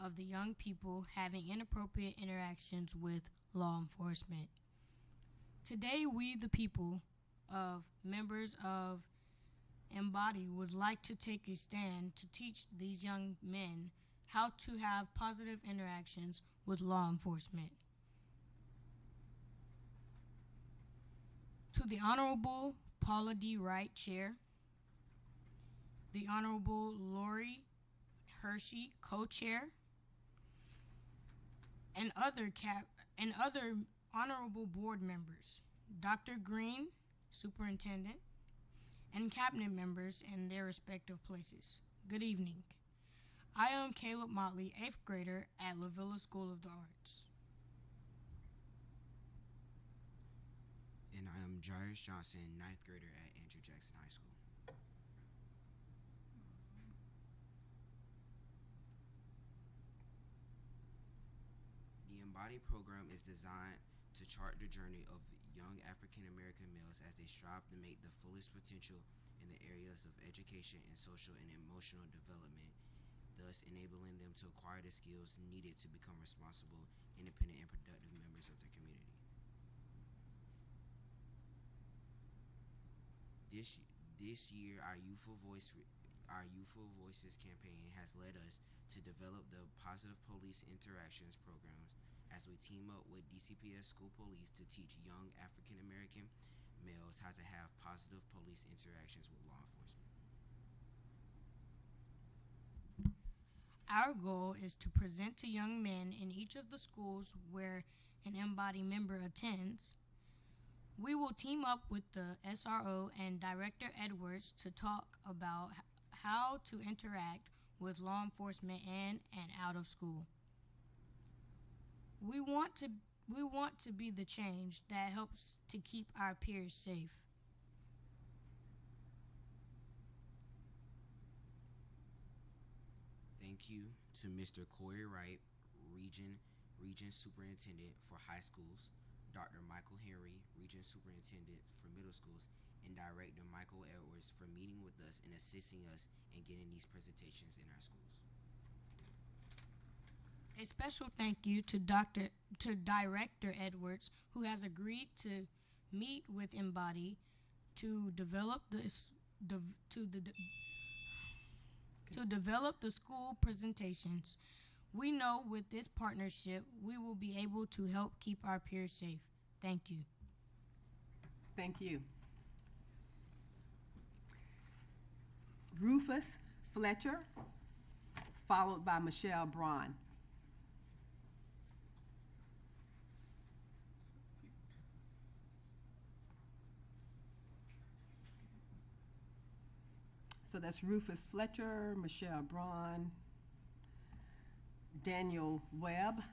Speaker 3: of the young people having inappropriate interactions with law enforcement. Today, we, the people, of members of Embody, would like to take a stand to teach these young men how to have positive interactions with law enforcement. To the Honorable Paula D. Wright, Chair, the Honorable Lori Hershey, Co-Chair, and other honorable board members, Dr. Green, Superintendent, and cabinet members in their respective places. Good evening. I am Caleb Motley, 8th grader at La Villa School of the Arts.
Speaker 5: And I am Jairus Johnson, 9th grader at Andrew Jackson High School. The Embody program is designed to chart the journey of young African American males as they strive to make the fullest potential in the areas of education and social and emotional development, thus enabling them to acquire the skills needed to become responsible, independent, and productive members of their community. This year, our Youthful Voices campaign has led us to develop the Positive Police Interactions programs as we team up with DCPS School Police to teach young African American males how to have positive police interactions with law enforcement.
Speaker 3: Our goal is to present to young men in each of the schools where an Embody member attends. We will team up with the SRO and Director Edwards to talk about how to interact with law enforcement in and out of school. We want to be the change that helps to keep our peers safe.
Speaker 5: Thank you to Mr. Corey Wright, Region Superintendent for High Schools, Dr. Michael Henry, Region Superintendent for Middle Schools, and Director Michael Edwards for meeting with us and assisting us in getting these presentations in our schools.
Speaker 3: A special thank you to Director Edwards, who has agreed to meet with Embody to develop the school presentations. We know with this partnership, we will be able to help keep our peers safe. Thank you.
Speaker 1: Thank you. Rufus Fletcher, followed by Michelle Braun. So that's Rufus Fletcher, Michelle Braun, Daniel Webb,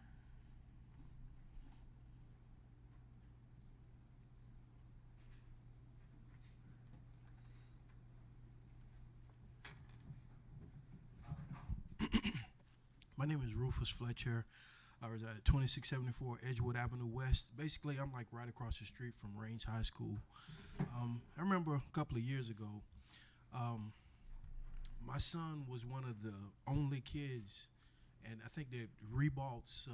Speaker 6: My name is Rufus Fletcher. I was at 2674 Edgewood Avenue West. Basically, I'm like right across the street from Range High School. I remember a couple of years ago, my son was one of the only kids, and I think that Ribault's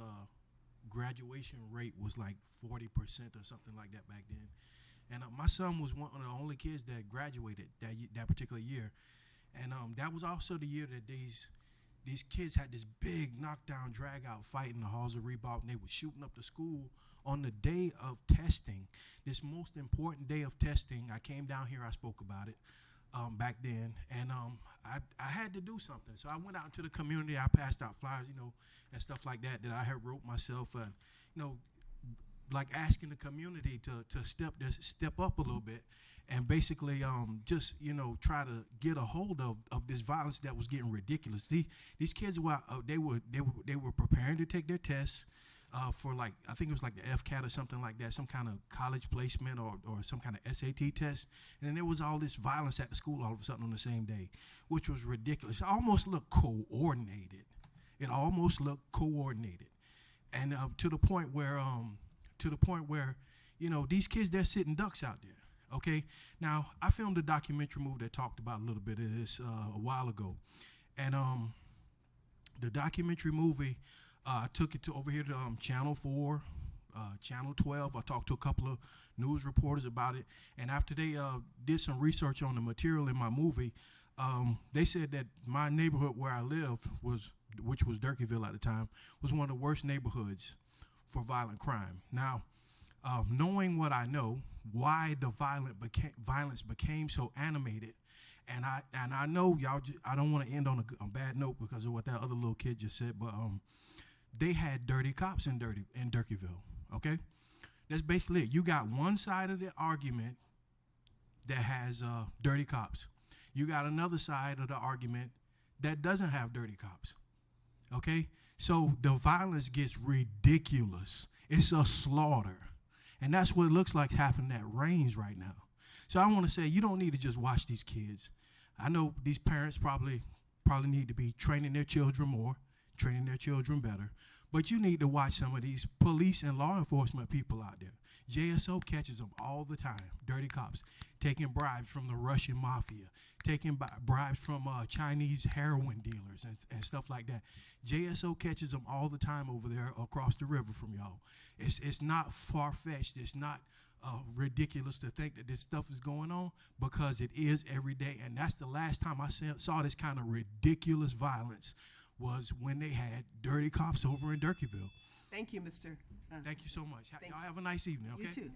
Speaker 6: graduation rate was like 40% or something like that back then. And my son was one of the only kids that graduated that particular year. And that was also the year that these kids had this big knockdown, drag-out fight in the halls of Ribault, and they were shooting up the school on the day of testing, this most important day of testing. I came down here, I spoke about it back then, and I had to do something. So I went out into the community, I passed out flyers, and stuff like that I had wrote myself, and, like asking the community to step up a little bit, and basically just try to get a hold of this violence that was getting ridiculous. These kids were they were preparing to take their tests for, like, I think it was like the FCAT or something like that, some kind of college placement or some kind of SAT test, and then there was all this violence at the school all of a sudden on the same day, which was ridiculous. It almost looked coordinated. And to the point where these kids, they're sitting ducks out there. Okay, now I filmed a documentary movie that talked about a little bit of this a while ago, and the documentary movie, I took it over here to Channel 4, Channel 12. I talked to a couple of news reporters about it, and after they did some research on the material in my movie, they said that my neighborhood where I lived, which was Durkeeville at the time, was one of the worst neighborhoods for violent crime. Now, knowing what I know, why the violence became so animated, and I know y'all. I don't want to end on a bad note because of what that other little kid just said, but they had dirty cops in Durkeeville. Okay, that's basically it. You got one side of the argument that has dirty cops. You got another side of the argument that doesn't have dirty cops. Okay, so the violence gets ridiculous. It's a slaughter. And that's what it looks like happening at Range right now. So I want to say, you don't need to just watch these kids. I know these parents probably need to be training their children more, training their children better. But you need to watch some of these police and law enforcement people out there. JSO catches them all the time, dirty cops, taking bribes from the Russian mafia, taking bribes from Chinese heroin dealers and stuff like that. JSO catches them all the time over there across the river from y'all. It's not far-fetched. It's not ridiculous to think that this stuff is going on, because it is every day. And that's the last time I saw this kind of ridiculous violence, was when they had dirty cops over in Durkeeville.
Speaker 1: Thank you, Mr.
Speaker 6: Thank you so much. Y'all have a nice evening, okay?
Speaker 1: You too.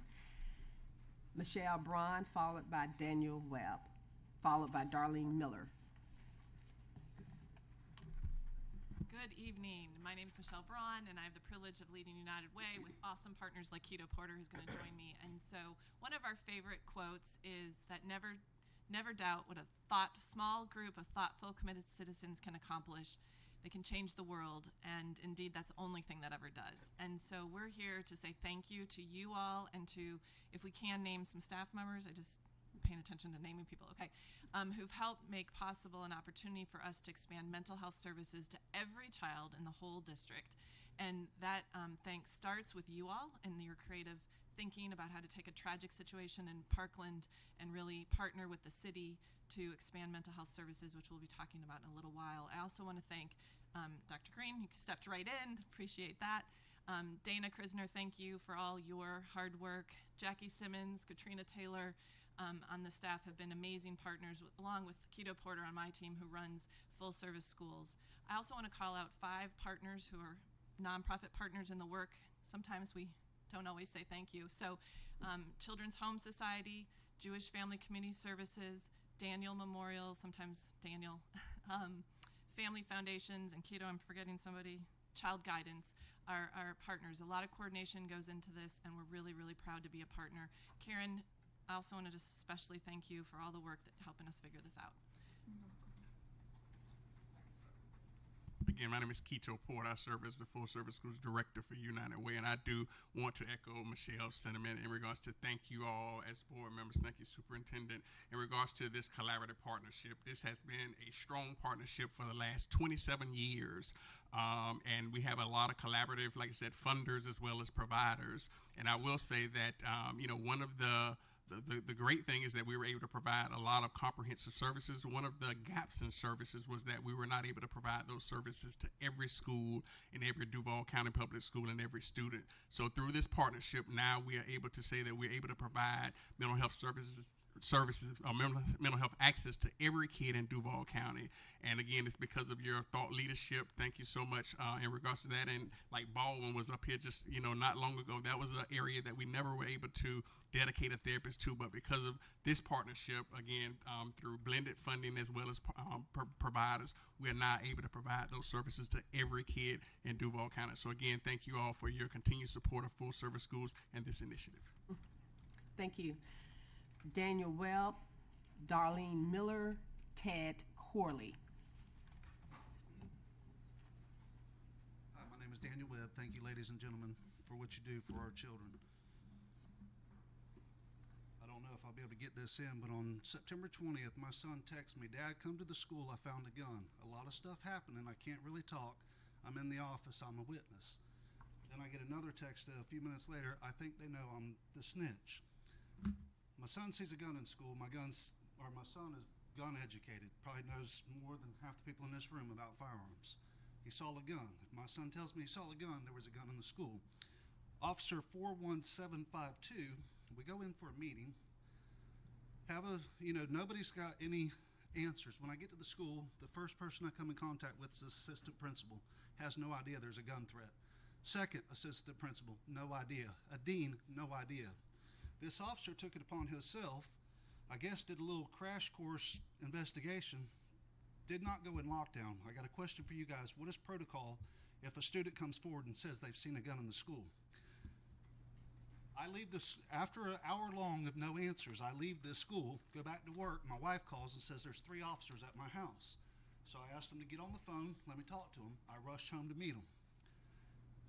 Speaker 1: Michelle Braun, followed by Daniel Webb, followed by Darlene Miller.
Speaker 11: Good evening. My name is Michelle Braun, and I have the privilege of leading United Way with awesome partners like Keto Porter, who's going to join me. And so one of our favorite quotes is that never doubt what a small group of thoughtful, committed citizens can accomplish. They can change the world, and indeed that's the only thing that ever does. And so we're here to say thank you to you all, and to, if we can, name some staff members. I just paying attention to naming people, okay, who've helped make possible an opportunity for us to expand mental health services to every child in the whole district. And that thanks starts with you all and your creative thinking about how to take a tragic situation in Parkland and really partner with the city to expand mental health services, which we'll be talking about in a little while. I also want to thank Dr. Green, who stepped right in, appreciate that. Dana Krisner, thank you for all your hard work. Jackie Simmons, Katrina Taylor on the staff have been amazing partners, along with Keto Porter on my team, who runs full service schools. I also want to call out 5 partners who are nonprofit partners in the work. Sometimes we don't always say thank you. So Children's Home Society, Jewish Family Community Services, Daniel Memorial, sometimes Daniel, Family Foundations, and Keto, I'm forgetting somebody, Child Guidance are partners. A lot of coordination goes into this, and we're really, really proud to be a partner. Karen, I also want to just especially thank you for all the work that helping us figure this out.
Speaker 12: Again, my name is Keto Porter. I serve as the Full Service Schools Director for United Way, and I do want to echo Michelle's sentiment in regards to thank you all as board members. Thank you, Superintendent. In regards to this collaborative partnership, this has been a strong partnership for the last 27 years. And we have a lot of collaborative, like I said, funders as well as providers. And I will say that, one of the great thing is that we were able to provide a lot of comprehensive services. One of the gaps in services was that we were not able to provide those services to every school in every Duval County public school and every student. So through this partnership, now we are able to say that we're able to provide mental health services, mental health access to every kid in Duval County. And again, it's because of your thought leadership. Thank you so much in regards to that. And like Baldwin was up here just, not long ago, that was an area that we never were able to dedicate a therapist to, but because of this partnership, again, through blended funding as well as providers, we are now able to provide those services to every kid in Duval County. So again, thank you all for your continued support of Full Service Schools and this initiative.
Speaker 1: Thank you. Daniel Webb, Darlene Miller, Ted Corley.
Speaker 13: Hi, my name is Daniel Webb. Thank you, ladies and gentlemen, for what you do for our children. I don't know if I'll be able to get this in, but on September 20th, my son texted me, "Dad, come to the school. I found a gun. A lot of stuff happened, and I can't really talk. I'm in the office. I'm a witness." Then I get another text a few minutes later, "I think they know I'm the snitch." My son sees a gun in school. My son is gun educated, probably knows more than half the people in this room about firearms. He saw a gun. If my son tells me he saw a gun, there was a gun in the school. Officer 41752, we go in for a meeting, nobody's got any answers. When I get to the school, the first person I come in contact with is the assistant principal, has no idea there's a gun threat. Second assistant principal, no idea. A dean, no idea. This officer took it upon himself, I guess did a little crash course investigation, did not go in lockdown. I got a question for you guys. What is protocol if a student comes forward and says they've seen a gun in the school? I leave this, after an hour long of no answers, I leave this school, go back to work. My wife calls and says there's 3 officers at my house. So I asked them to get on the phone, let me talk to them. I rushed home to meet them.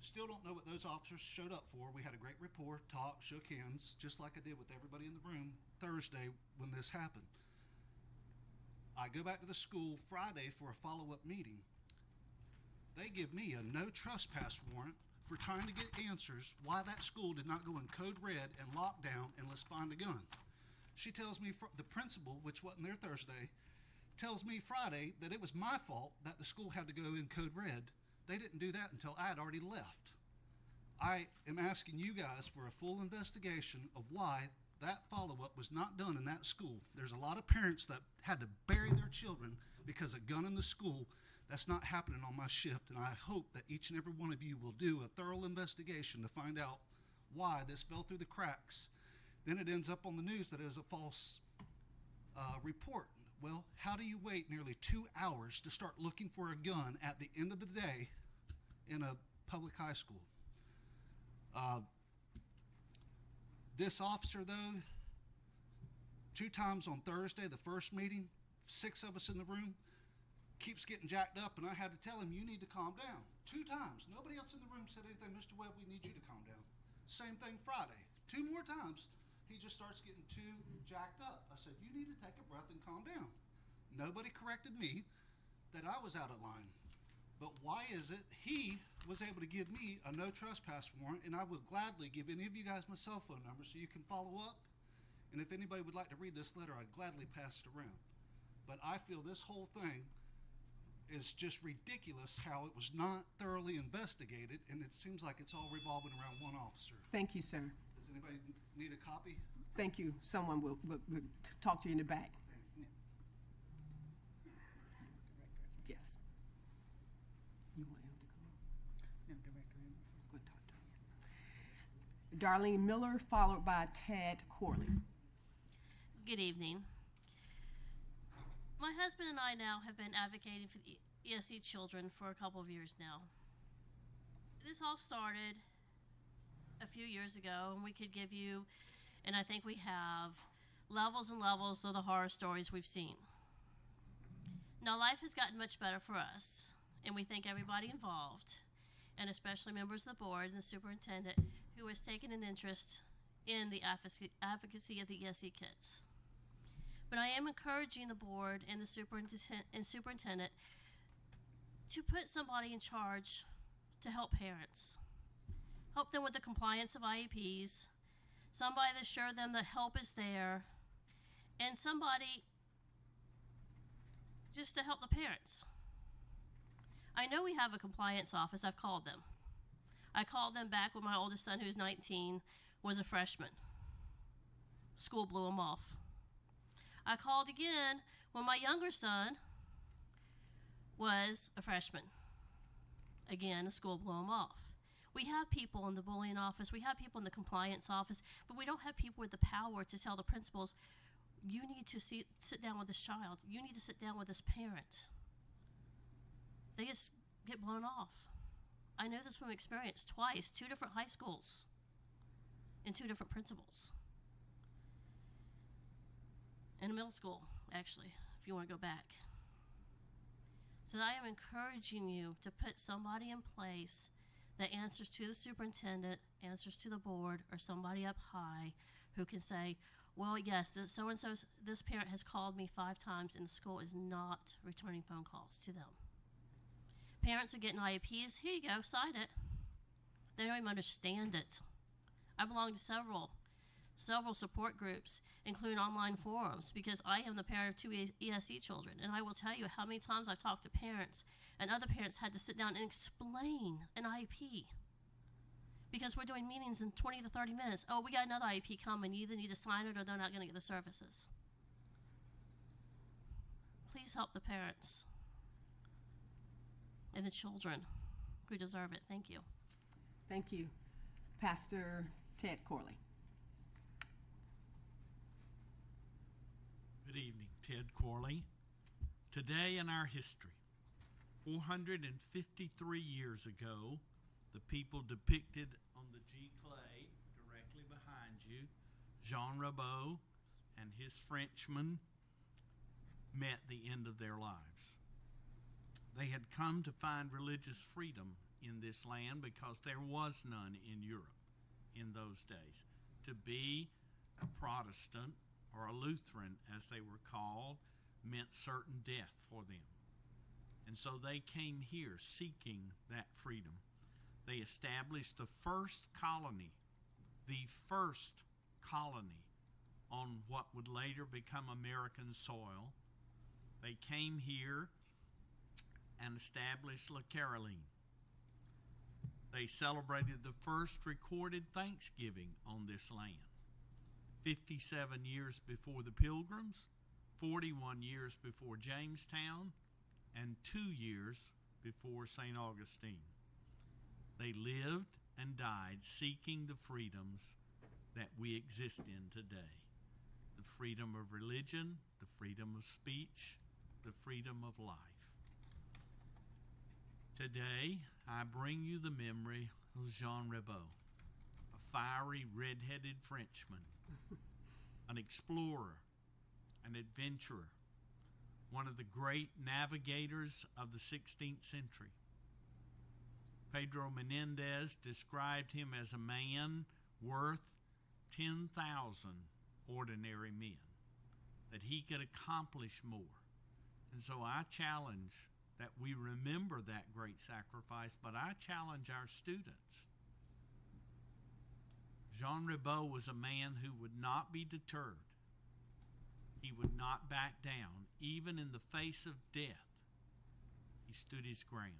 Speaker 13: Still don't know what those officers showed up for. We had a great rapport, talked, shook hands, just like I did with everybody in the room Thursday when this happened. I go back to the school Friday for a follow-up meeting. They give me a no trespass warrant for trying to get answers why that school did not go in code red and lock down and let's find a gun. She tells me, the principal, which wasn't there Thursday, tells me Friday that it was my fault that the school had to go in code red. They didn't do that until I had already left. I am asking you guys for a full investigation of why that follow-up was not done in that school. There's a lot of parents that had to bury their children because of a gun in the school. That's not happening on my shift, and I hope that each and every one of you will do a thorough investigation to find out why this fell through the cracks. Then it ends up on the news that it was a false report. Well, how do you wait nearly 2 hours to start looking for a gun at the end of the day in a public high school? This officer, though, 2 times on Thursday, the first meeting, 6 of us in the room, keeps getting jacked up, and I had to tell him, you need to calm down. 2 times. Nobody else in the room said anything. Mr. Webb, we need you to calm down. Same thing Friday. 2 more times. He just starts getting too jacked up. I said, you need to take a breath and calm down. Nobody corrected me that I was out of line. But why is it he was able to give me a no trespass warrant, and I would gladly give any of you guys my cell phone number so you can follow up. And if anybody would like to read this letter, I'd gladly pass it around. But I feel this whole thing is just ridiculous how it was not thoroughly investigated, and it seems like it's all revolving around one officer.
Speaker 1: Thank you, sir.
Speaker 13: Does anybody need a copy?
Speaker 1: Thank you. Someone will talk to you in the back. Yes. You want him to come on? No, Director. He's going to talk to you. Darlene Miller, followed by Ted Corley.
Speaker 14: Good evening. My husband and I now have been advocating for the ESE children for a couple of years now. This all started a few years ago, and we could give you, and I think we have, levels and levels of the horror stories we've seen. Now, life has gotten much better for us, and we thank everybody involved, and especially members of the board and the superintendent who has taken an interest in the advocacy of the ESE kids. But I am encouraging the board and the superintendent to put somebody in charge to help parents. Help them with the compliance of IEPs, somebody to assure them that help is there, and somebody just to help the parents. I know we have a compliance office. I've called them. I called them back when my oldest son, who's 19, was a freshman. School blew him off. I called again when my younger son was a freshman. Again, the school blew him off. We have people in the bullying office, we have people in the compliance office, but we don't have people with the power to tell the principals, you need to sit down with this child. You need to sit down with this parent. They just get blown off. I know this from experience twice, 2 different high schools and 2 different principals. In a middle school, actually, if you want to go back. So I am encouraging you to put somebody in place that answers to the superintendent, answers to the board, or somebody up high who can say, well, yes, so-and-so, this parent has called me 5 times and the school is not returning phone calls to them. Parents are getting IEPs. Here you go, sign it. They don't even understand it. I belong to several support groups, including online forums, because I am the parent of 2 ESE children, and I will tell you how many times I've talked to parents, and other parents had to sit down and explain an IEP. Because we're doing meetings in 20 to 30 minutes. Oh, we got another IEP coming. You either need to sign it or they're not going to get the services. Please help the parents and the children who deserve it. Thank you.
Speaker 1: Thank you. Pastor Ted Corley.
Speaker 7: Good evening, Ted Corley. Today in our history, 453 years ago, the people depicted on the G clay directly behind you, Jean Rabaud and his Frenchmen, met the end of their lives. They had come to find religious freedom in this land because there was none in Europe in those days. To be a Protestant or a Lutheran, as they were called, meant certain death for them. And so they came here seeking that freedom. They established the first colony on what would later become American soil. They came here and established La Caroline. They celebrated the first recorded Thanksgiving on this land. 57 years before the Pilgrims, 41 years before Jamestown, and 2 years before St. Augustine. They lived and died seeking the freedoms that we exist in today. The freedom of religion, the freedom of speech, the freedom of life. Today, I bring you the memory of Jean Rabaud, a fiery red-headed Frenchman, an explorer, an adventurer, one of the great navigators of the 16th century. Pedro Menendez described him as a man worth 10,000 ordinary men, that he could accomplish more. And so I challenge that we remember that great sacrifice, but I challenge our students. Jean Rabaud was a man who would not be deterred. He would not back down, even in the face of death. He stood his ground.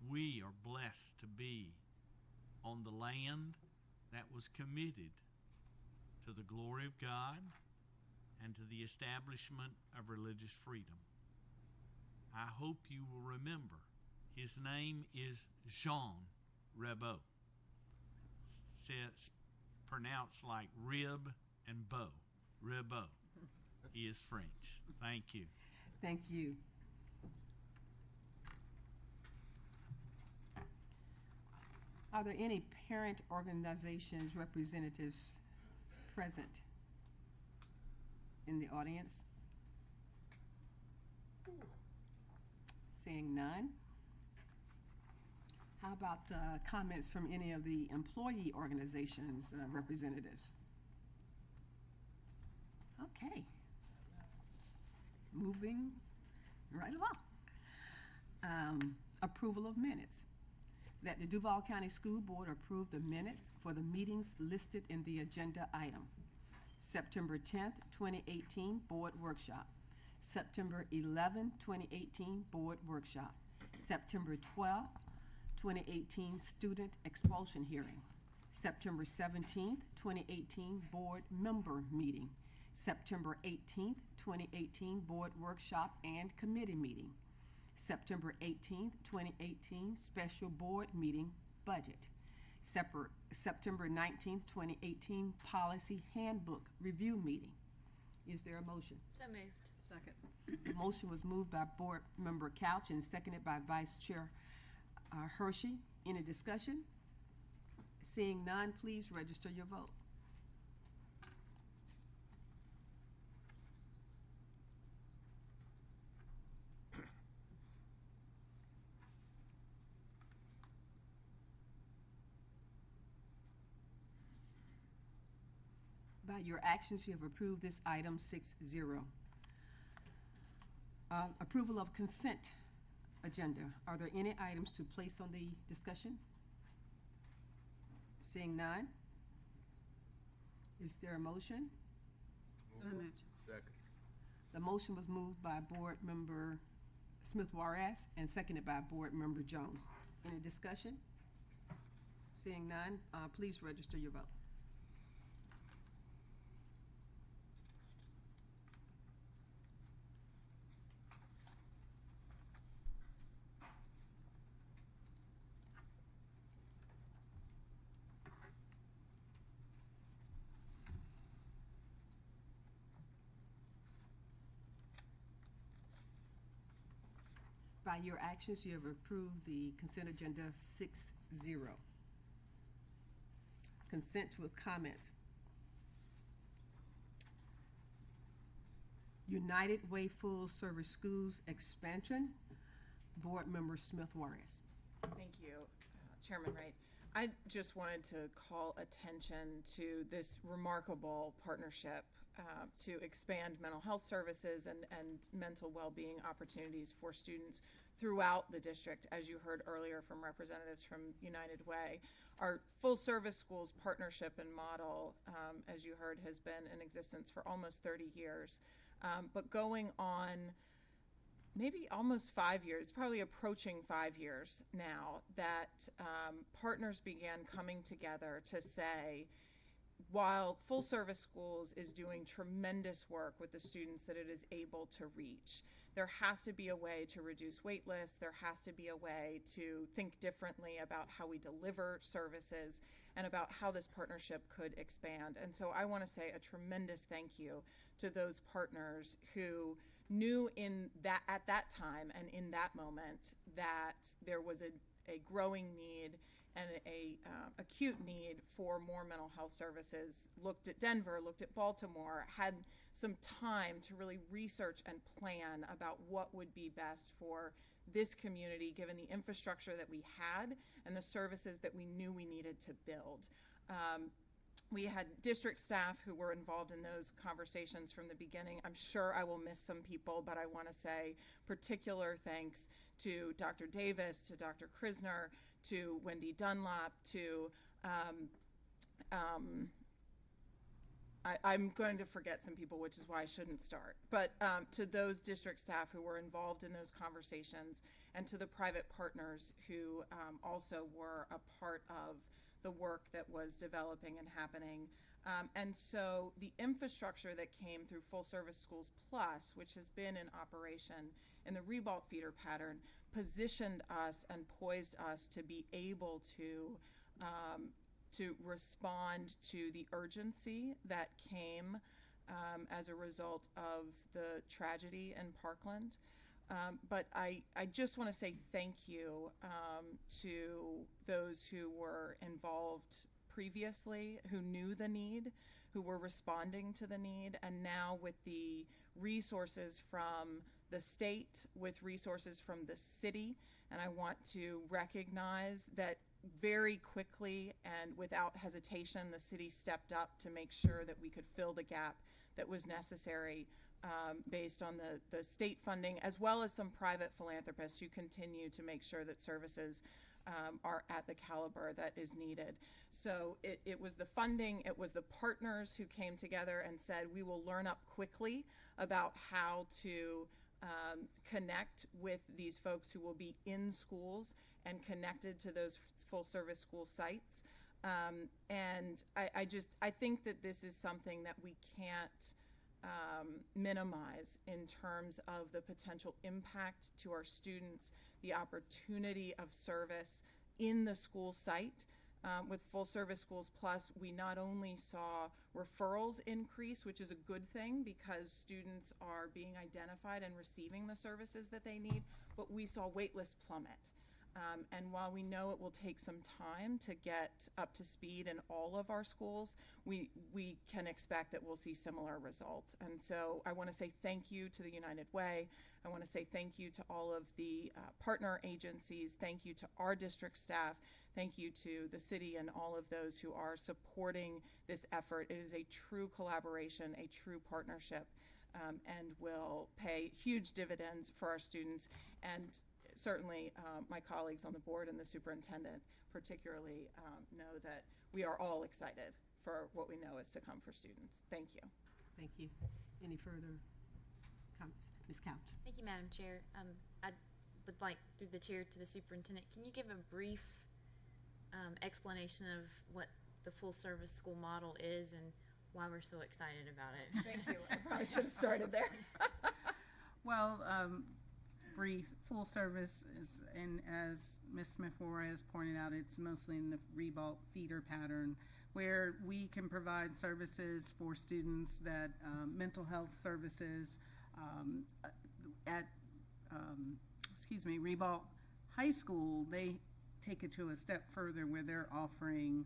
Speaker 7: We are blessed to be on the land that was committed to the glory of God and to the establishment of religious freedom. I hope you will remember his name is Jean Rabaud. It's pronounced like rib and bow. Rabaud. He is French. Thank you.
Speaker 1: Thank you. Are there any parent organizations representatives present in the audience? Seeing none. How about comments from any of the employee organizations representatives? Okay. Moving right along. Approval of minutes. That the Duval County School Board approve the minutes for the meetings listed in the agenda item. September 10th, 2018, Board Workshop. September 11th, 2018, Board Workshop. September 12th, 2018, Student Expulsion Hearing. September 17th, 2018, Board Member Meeting. September 18th, 2018, Board Workshop and Committee Meeting. September 18th, 2018, Special Board Meeting, Budget. September 19th, 2018, Policy Handbook Review Meeting. Is there a motion?
Speaker 20: So moved.
Speaker 1: Second. The motion was moved by Board Member Couch and seconded by Vice Chair Hershey. Any discussion? Seeing none, please register your vote. By your actions, you have approved this item 6-0. Approval of consent agenda. Are there any items to place on the discussion? Seeing none. Is there a motion?
Speaker 11: So moved.
Speaker 22: Second.
Speaker 1: The motion was moved by Board Member Smith Juarez and seconded by Board Member Jones. Any discussion? Seeing none, please register your vote. By your actions, you have approved the consent agenda 6-0. Consent with comments. United Way Full Service Schools expansion. Board Member Smith Juarez.
Speaker 10: Thank you, Chairman Wright. I just wanted to call attention to this remarkable partnership to expand mental health services and mental well-being opportunities for students throughout the district, as you heard earlier from representatives from United Way. Our full service schools partnership and model, as you heard, has been in existence for almost 30 years. But going on maybe almost 5 years, probably approaching 5 years now, that partners began coming together to say, while full service schools is doing tremendous work with the students that it is able to reach, there has to be a way to reduce wait lists. There has to be a way to think differently about how we deliver services and about how this partnership could expand. And so I want to say a tremendous thank you to those partners who knew at that time and in that moment that there was a growing need and a acute need for more mental health services, looked at Denver, looked at Baltimore, had some time to really research and plan about what would be best for this community given the infrastructure that we had and the services that we knew we needed to build. We had district staff who were involved in those conversations from the beginning. I'm sure I will miss some people, but I want to say particular thanks to Dr. Davis, to Dr. Krisner, to Wendy Dunlap, to I'm going to forget some people, which is why I shouldn't start. But to those district staff who were involved in those conversations, and to the private partners who also were a part of the work that was developing and happening. And so the infrastructure that came through Full Service Schools Plus, which has been in operation in the Ribault feeder pattern, positioned us and poised us to be able to respond to the urgency that came as a result of the tragedy in Parkland. But I just want to say thank you to those who were involved previously, who knew the need, who were responding to the need, and now with the resources from the state with resources from the city, and I want to recognize that very quickly and without hesitation, the city stepped up to make sure that we could fill the gap that was necessary based on the state funding, as well as some private philanthropists who continue to make sure that services are at the caliber that is needed. So it was the funding, it was the partners who came together and said, we will learn up quickly about how to connect with these folks who will be in schools and connected to those full service school sites. And I think that this is something that we can't minimize in terms of the potential impact to our students, the opportunity of service in the school site. With Full Service Schools Plus, we not only saw referrals increase, which is a good thing because students are being identified and receiving the services that they need, but we saw wait lists plummet. And while we know it will take some time to get up to speed in all of our schools, we can expect that we'll see similar results. And so I want to say thank you to the United Way. I want to say thank you to all of the partner agencies. Thank you to our district staff. Thank you to the city and all of those who are supporting this effort. It is a true collaboration, a true partnership, and will pay huge dividends for our students. And certainly my colleagues on the board and the superintendent particularly know that we are all excited for what we know is to come for students. Thank you.
Speaker 1: Thank you. Any further comments? Ms. Couch.
Speaker 20: Thank you, Madam Chair. I would like, through the chair to the superintendent, can you give a brief explanation of what the full service school model is and why we're so excited about it?
Speaker 10: Thank you. I probably should have started there.
Speaker 15: Well, brief, full service is, and as Ms. Smith-Juarez pointed out, it's mostly in the Ribault feeder pattern, where we can provide services for students that mental health services at Ribault High School. They take it to a step further where they're offering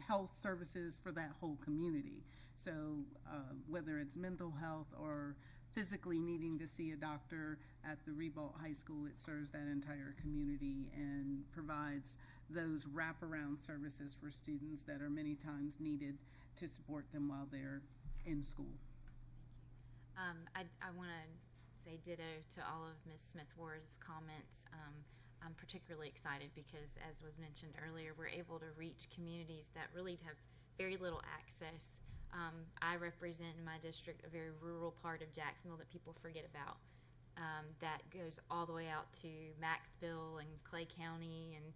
Speaker 15: health services for that whole community. So whether it's mental health or physically needing to see a doctor at the Ribault High School, it serves that entire community and provides those wraparound services for students that are many times needed to support them while they're in school.
Speaker 20: I want to say ditto to all of Ms. Smith-Ward's comments. I'm particularly excited because, as was mentioned earlier, we're able to reach communities that really have very little access. I represent in my district a very rural part of Jacksonville that people forget about. That goes all the way out to Maxville and Clay County and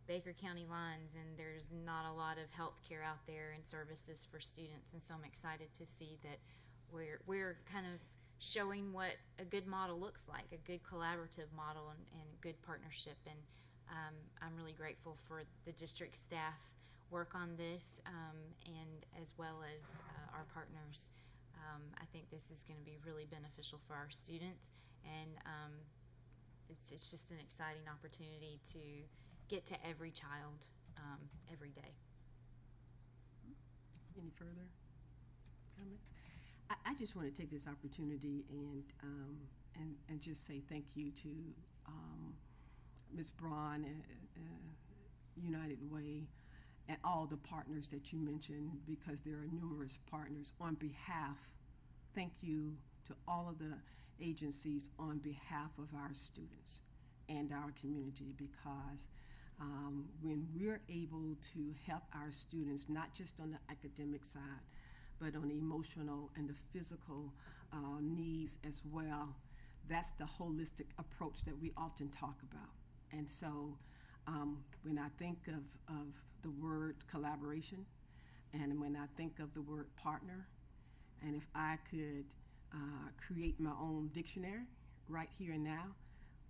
Speaker 20: Baker County lines, and there's not a lot of health care out there and services for students. And so I'm excited to see that we're kind of showing what a good model looks like, a good collaborative model and good partnership. And I'm really grateful for the district staff work on this, and as well as our partners. I think this is going to be really beneficial for our students, and it's just an exciting opportunity to get to every child every day.
Speaker 1: Any further comments? I just want to take this opportunity and just say thank you to Ms. Braun, United Way, and all the partners that you mentioned, because there are numerous partners on behalf. Thank you to all of the agencies on behalf of our students and our community, because when we're able to help our students, not just on the academic side, but on the emotional and the physical needs as well, that's the holistic approach that we often talk about. And so when I think of the word collaboration, and when I think of the word partner, and if I could create my own dictionary right here and now,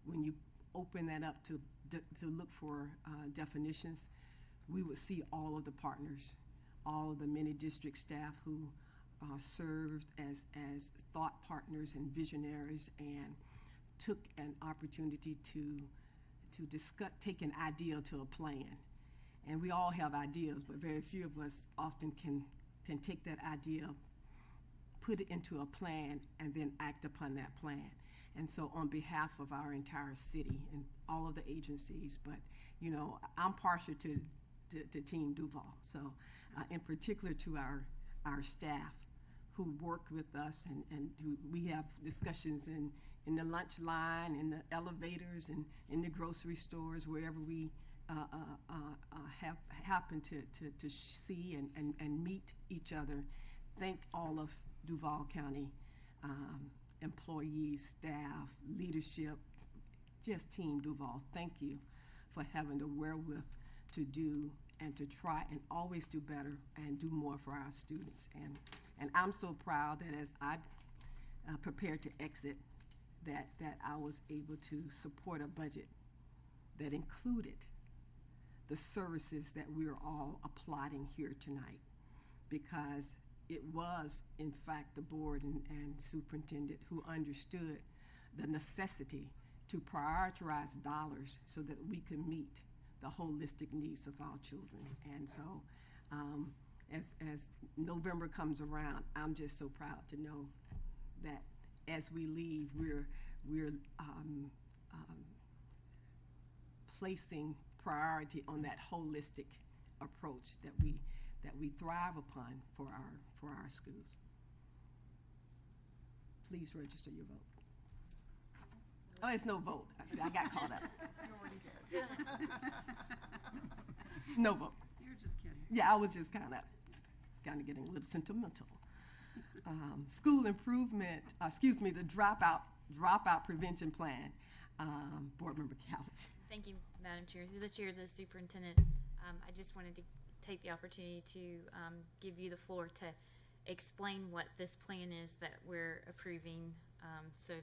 Speaker 1: when you open that up to look for definitions, we would see all of the partners, all of the many district staff who served as thought partners and visionaries and took an opportunity to discuss, take an idea to a plan. And we all have ideas, but very few of us often can take that idea, put it into a plan and then act upon that plan. And so on behalf of our entire city and all of the agencies, but you know, I'm partial to Team Duval. So in particular to our staff who work with us and we have discussions in the lunch line, in the elevators, and in the grocery stores, wherever we have happened to see and meet each other. Thank all of Duval County employees, staff, leadership, just Team Duval. Thank you for having the wherewith to do and to try and always do better and do more for our students. And I'm so proud that as I prepared to exit, that I was able to support a budget that included the services that we're all applauding here tonight, because it was, in fact, the board and superintendent who understood the necessity to prioritize dollars so that we could meet the holistic needs of our children. And so as November comes around, I'm just so proud to know that as we leave, we're placing priority on that holistic approach that we thrive upon for our schools. Please register your vote. Oh, it's no vote. I got caught up.
Speaker 4: You already did.
Speaker 1: No vote.
Speaker 4: You're just kidding.
Speaker 1: Yeah, I was just kind of getting a little sentimental. School improvement, the dropout prevention plan. Board Member Couch.
Speaker 20: Thank you, Madam Chair. Through the chair of the superintendent, I just wanted to take the opportunity to give you the floor to explain what this plan is that we're approving, so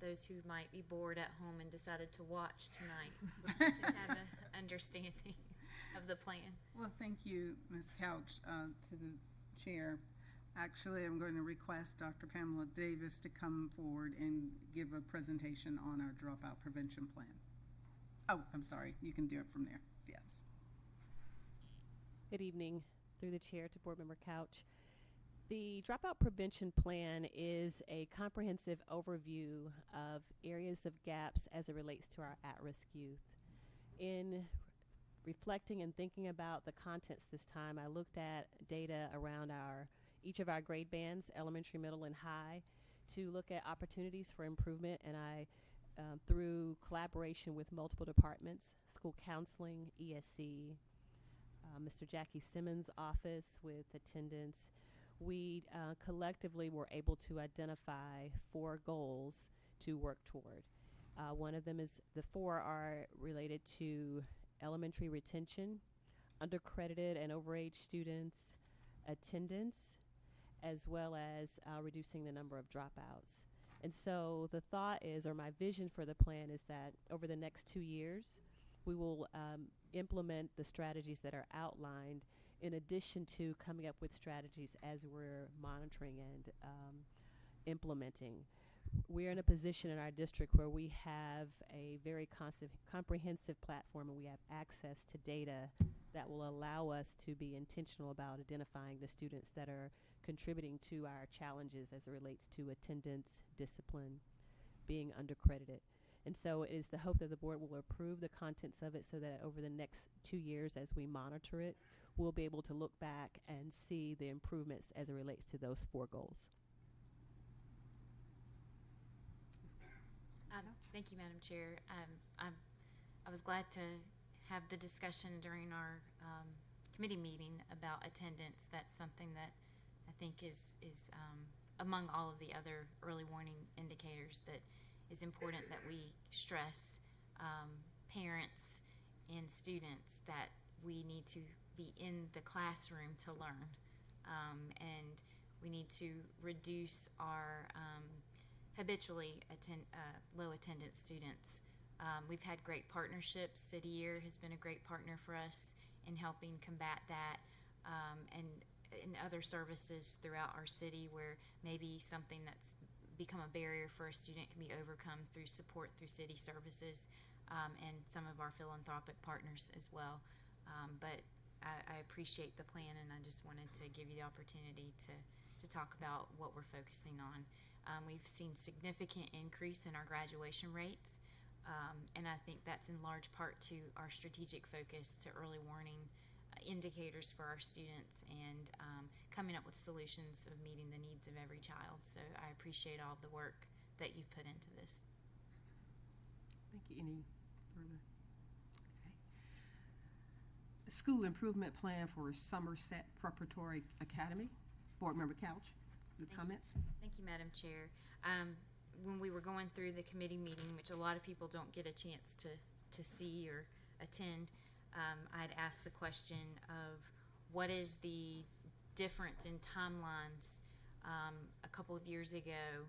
Speaker 20: those who might be bored at home and decided to watch tonight can have an understanding of the plan.
Speaker 15: Well, thank you, Ms. Couch, to the chair. Actually, I'm going to request Dr. Pamela Davis to come forward and give a presentation on our dropout prevention plan. Oh, I'm sorry. You can do it from there. Yes.
Speaker 16: Good evening, through the chair to Board Member Couch. The Dropout Prevention Plan is a comprehensive overview of areas of gaps as it relates to our at-risk youth. In reflecting and thinking about the contents this time, I looked at data around each of our grade bands, elementary, middle, and high, to look at opportunities for improvement, and I through collaboration with multiple departments, school counseling, ESC, Mr. Jackie Simmons' office with attendance, we collectively were able to identify 4 goals to work toward. One of them is, the 4 are related to elementary retention, undercredited and overage students, attendance, as well as reducing the number of dropouts. And so the thought is, or my vision for the plan is that over the next 2 years, we will implement the strategies that are outlined in addition to coming up with strategies as we're monitoring and implementing. We're in a position in our district where we have a very comprehensive platform, and we have access to data that will allow us to be intentional about identifying the students that are contributing to our challenges as it relates to attendance, discipline, being undercredited. And so it is the hope that the board will approve the contents of it so that over the next 2 years as we monitor it, we'll be able to look back and see the improvements as it relates to those 4 goals.
Speaker 20: Thank you, Madam Chair. I was glad to have the discussion during our committee meeting about attendance. That's something that I think is among all of the other early warning indicators that is important that we stress parents and students that we need to be in the classroom to learn, and we need to reduce our habitually low attendance students. We've had great partnerships. City Year has been a great partner for us in helping combat that, and in other services throughout our city where maybe something that's become a barrier for a student can be overcome through support through city services, and some of our philanthropic partners as well. But I appreciate the plan, and I just wanted to give you the opportunity to to talk about what we're focusing on. We've seen significant increase in our graduation rates, and I think that's in large part to our strategic focus to early warning indicators for our students and coming up with solutions of meeting the needs of every child. So I appreciate all of the work that you've put into this.
Speaker 1: Thank you. Any further? Okay. School improvement plan for Somerset Preparatory Academy. Board Member Couch, your comments?
Speaker 20: Thank you, Madam Chair. When we were going through the committee meeting, which a lot of people don't get a chance to see or attend, I'd asked the question of what is the difference in timelines. A couple of years ago,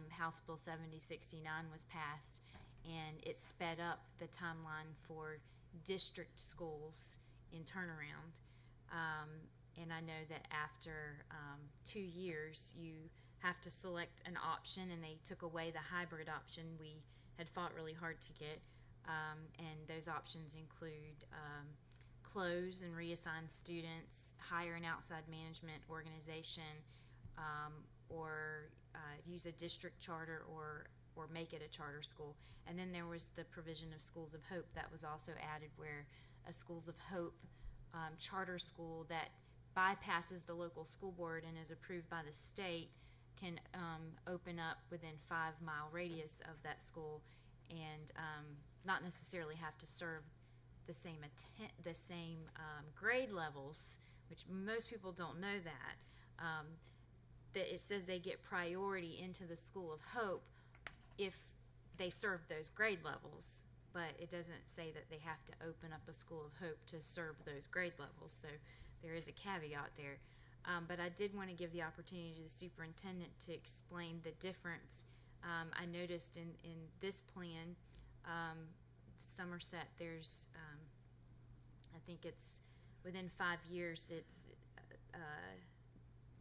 Speaker 20: House Bill 7069 was passed, and it sped up the timeline for district schools in turnaround. And I know that after 2 years, you have to select an option, and they took away the hybrid option we had fought really hard to get. And those options include close and reassign students, hire an outside management organization, or use a district charter or make it a charter school. And then there was the provision of Schools of Hope that was also added, where a Schools of Hope charter school that bypasses the local school board and is approved by the state can open up within 5-mile radius of that school and not necessarily have to serve the same grade levels, which most people don't know that. That it says they get priority into the School of Hope if they serve those grade levels, but it doesn't say that they have to open up a School of Hope to serve those grade levels, so there is a caveat there. But I did want to give the opportunity to the superintendent to explain the difference. I noticed in this plan, Somerset, there's, I think it's within 5 years, it's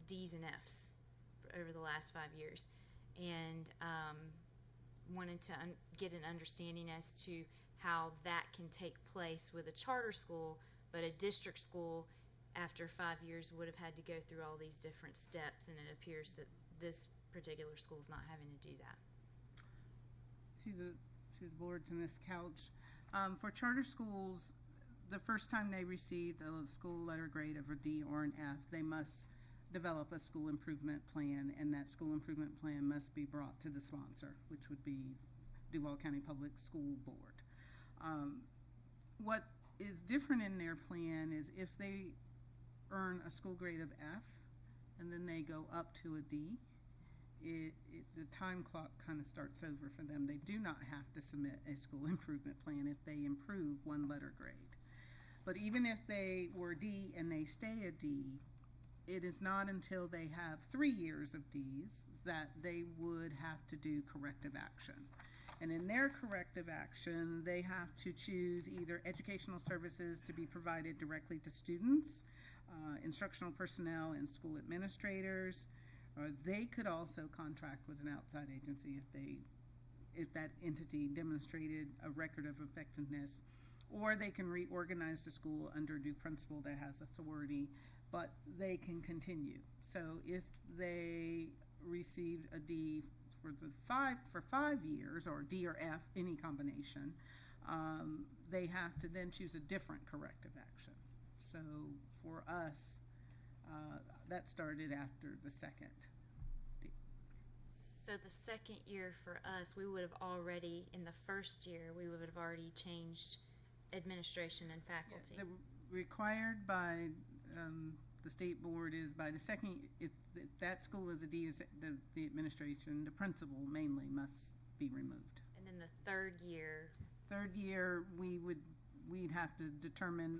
Speaker 20: D's and F's over the last 5 years. And wanted to get an understanding as to how that can take place with a charter school, but a district school after 5 years would have had to go through all these different steps, and it appears that this particular school is not having to do that.
Speaker 15: To the board, to Ms. Couch. For charter schools, the first time they receive a school letter grade of a D or an F, they must develop a school improvement plan, and that school improvement plan must be brought to the sponsor, which would be Duval County Public School Board. What is different in their plan is if they earn a school grade of F and then they go up to a D, the time clock kind of starts over for them. They do not have to submit a school improvement plan if they improve one letter grade. But even if they were D and they stay a D, it is not until they have 3 years of Ds that they would have to do corrective action. And in their corrective action, they have to choose either educational services to be provided directly to students, instructional personnel, and school administrators. They could also contract with an outside agency if that entity demonstrated a record of effectiveness, or they can reorganize the school under a new principal that has authority, but they can continue. So if they received a D for 5 years, or D or F, any combination, they have to then choose a different corrective action. So for us, that started after the second D.
Speaker 20: So the second year for us, we would have already, in the first year, we would have already changed administration and faculty.
Speaker 15: The required by the state board is by the second, if that school is a D, is the administration, the principal mainly must be removed.
Speaker 20: And then the third year?
Speaker 15: Third year, we'd have to determine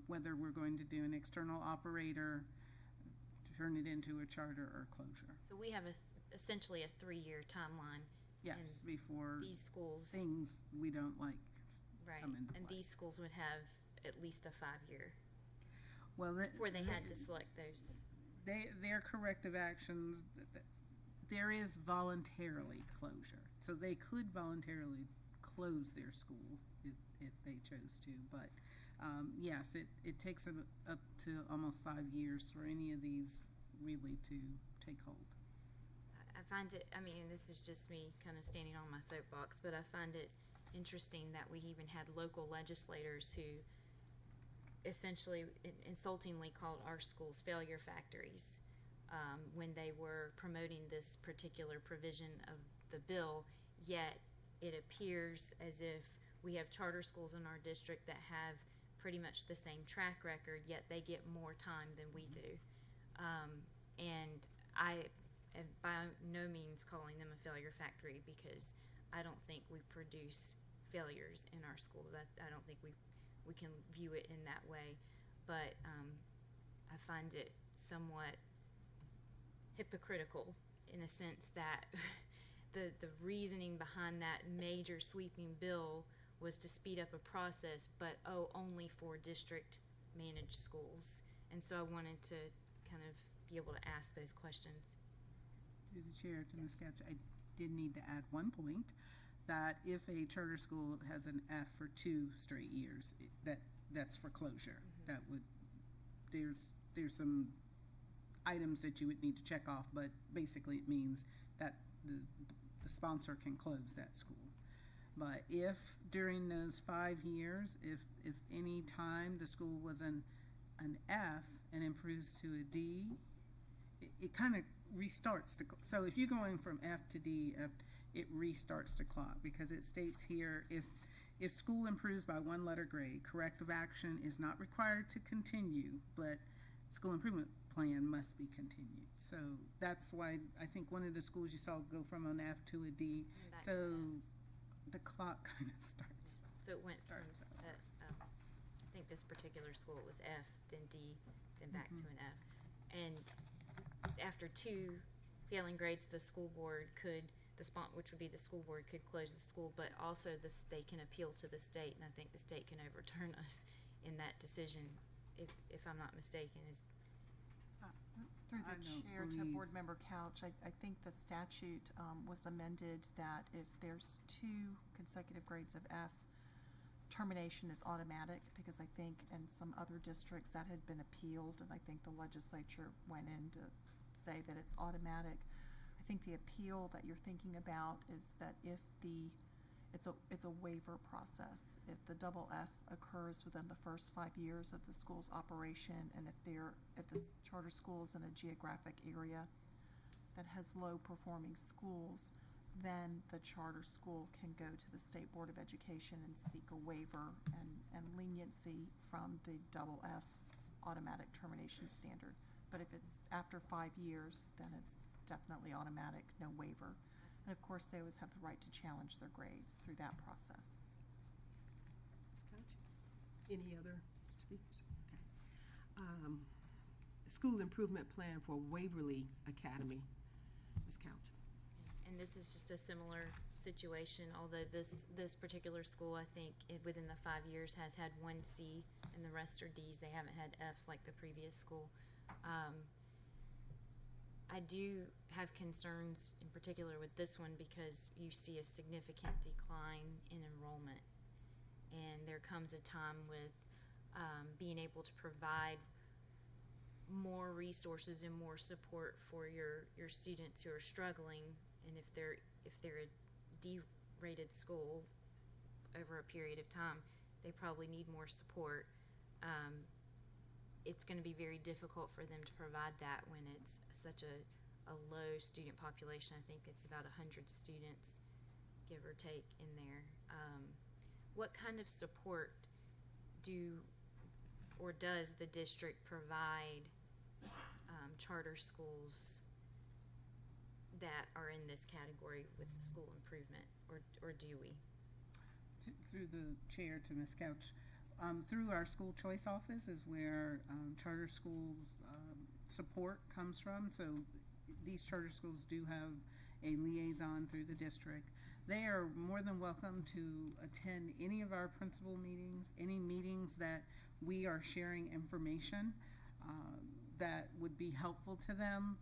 Speaker 15: whether we're going to do an external operator, turn it into a charter, or closure.
Speaker 20: So we have essentially a 3-year timeline.
Speaker 15: Yes, before
Speaker 20: these schools,
Speaker 15: things we don't like come into
Speaker 20: and
Speaker 15: play.
Speaker 20: these schools would have at least a 5-year.
Speaker 15: Well,
Speaker 20: before they had to select those.
Speaker 15: Their corrective actions, there is voluntarily closure. So they could voluntarily close their school if they chose to. But yes, it takes them up to almost 5 years for any of these really to take hold.
Speaker 20: I find it, I mean, and this is just me kind of standing on my soapbox, but I find it interesting that we even had local legislators who essentially insultingly called our schools failure factories when they were promoting this particular provision of the bill, yet it appears as if we have charter schools in our district that have pretty much the same track record, yet they get more time than we do. And I am by no means calling them a failure factory, because I don't think we produce failures in our schools. I don't think we can view it in that way, but I find it somewhat hypocritical in a sense that the reasoning behind that major sweeping bill was to speed up a process, but only for district managed schools. And so I wanted to kind of be able to ask those questions.
Speaker 15: Through the chair to Ms. Couch, I did need to add one point, that if a charter school has an F for 2 straight years, that's for closure. That would, there's some items that you would need to check off, but basically it means that the sponsor can close that school. But if during those 5 years, if any time the school was an F and improves to a D, it kind of restarts so if you're going from F to D, it restarts the clock, because it states here, if school improves by 1 letter grade, corrective action is not required to continue, but school improvement plan must be continued. So that's why I think one of the schools you saw go from an F to a D. So the clock kind of starts.
Speaker 20: So it went from, I think this particular school was F, then D, then back to an F. And after 2 failing grades, the school board could, which would be the school board, could close the school, but also the state can appeal to the state, and I think the state can overturn us in that decision, if I'm not mistaken.
Speaker 4: Through the chair to Board Member Couch, I think the statute was amended that if there's 2 consecutive grades of F, termination is automatic, because I think in some other districts that had been appealed, and I think the legislature went in to say that it's automatic. I think the appeal that you're thinking about is that if it's a waiver process. If the double F occurs within the first 5 years of the school's operation, and if this charter school is in a geographic area that has low performing schools, then the charter school can go to the State Board of Education and seek a waiver and leniency from the double F automatic termination standard. But if it's after 5 years, then it's definitely automatic, no waiver. And of course, they always have the right to challenge their grades through that process.
Speaker 1: Any other speakers? Okay. School improvement plan for Waverly Academy. Ms. Couch.
Speaker 20: And this is just a similar situation, although this particular school, I think, within the 5 years has had 1 C and the rest are Ds. They haven't had Fs like the previous school. I do have concerns in particular with this one, because you see a significant decline in enrollment, and there comes a time with being able to provide more resources and more support for your students who are struggling. And if they're a D-rated school over a period of time, they probably need more support. It's going to be very difficult for them to provide that when it's such a low student population. I think it's about 100 students, give or take, in there. What kind of support does the district provide charter schools that are in this category with school improvement, or do we?
Speaker 15: Through the chair to Ms. Couch, through our school choice office is where charter school support comes from. So these charter schools do have a liaison through the district. They are more than welcome to attend any of our principal meetings, any meetings that we are sharing information that would be helpful to them.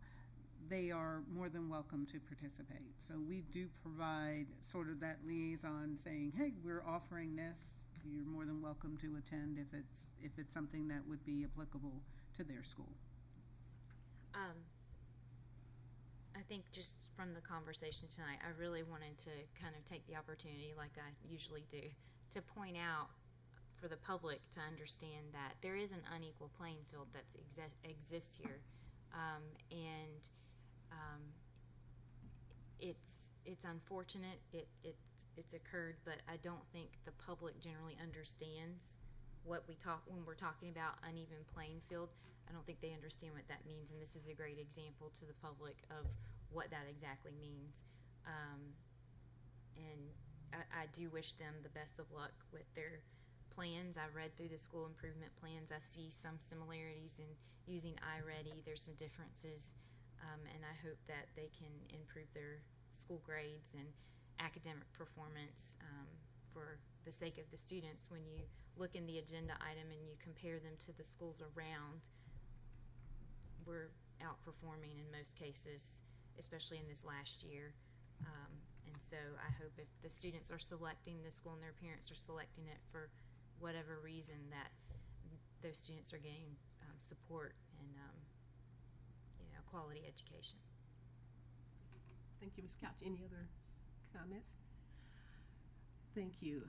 Speaker 15: They are more than welcome to participate. So we do provide sort of that liaison saying, hey, we're offering this. You're more than welcome to attend if it's something that would be applicable to their school.
Speaker 20: I think just from the conversation tonight, I really wanted to kind of take the opportunity, like I usually do, to point out for the public to understand that there is an unequal playing field that exists here, and it's unfortunate it's occurred, but I don't think the public generally understands what when we're talking about uneven playing field. I don't think they understand what that means, and this is a great example to the public of what that exactly means. And I do wish them the best of luck with their plans. I read through the school improvement plans. I see some similarities in using iReady. There's some differences, and I hope that they can improve their school grades and academic performance for the sake of the students. When you look in the agenda item and you compare them to the schools around, we're outperforming in most cases, especially in this last year. And so I hope if the students are selecting the school and their parents are selecting it for whatever reason, that those students are getting support and quality education.
Speaker 1: Thank you, Ms. Couch. Any other comments? Thank you.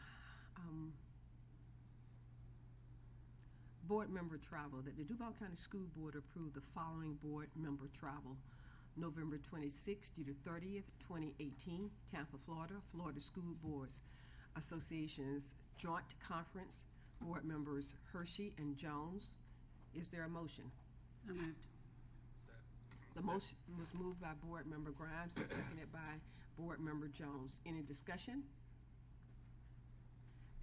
Speaker 1: Board member travel, that the Duval County School Board approved the following board member travel. November 26th through the 30th, 2018, Tampa, Florida, Florida School Boards Association's Joint Conference, board members Hershey and Jones. Is there a motion?
Speaker 15: So moved.
Speaker 1: The motion was moved by board member Grimes and seconded by board member Jones. Any discussion?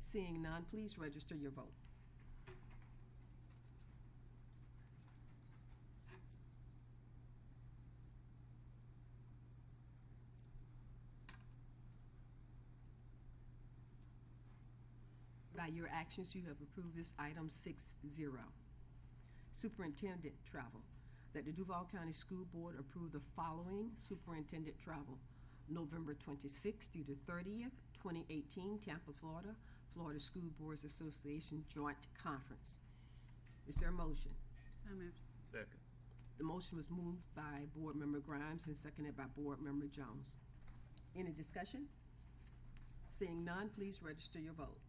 Speaker 1: Seeing none, please register your vote. By your actions, you have approved this item 6-0. Superintendent travel, that the Duval County School Board approve the following superintendent travel. November 26th through the 30th, 2018, Tampa, Florida, Florida School Boards Association Joint Conference. Is there a motion?
Speaker 15: So moved.
Speaker 17: Second.
Speaker 1: The motion was moved by board member Grimes and seconded by board member Jones. Any discussion? Seeing none, please register your vote.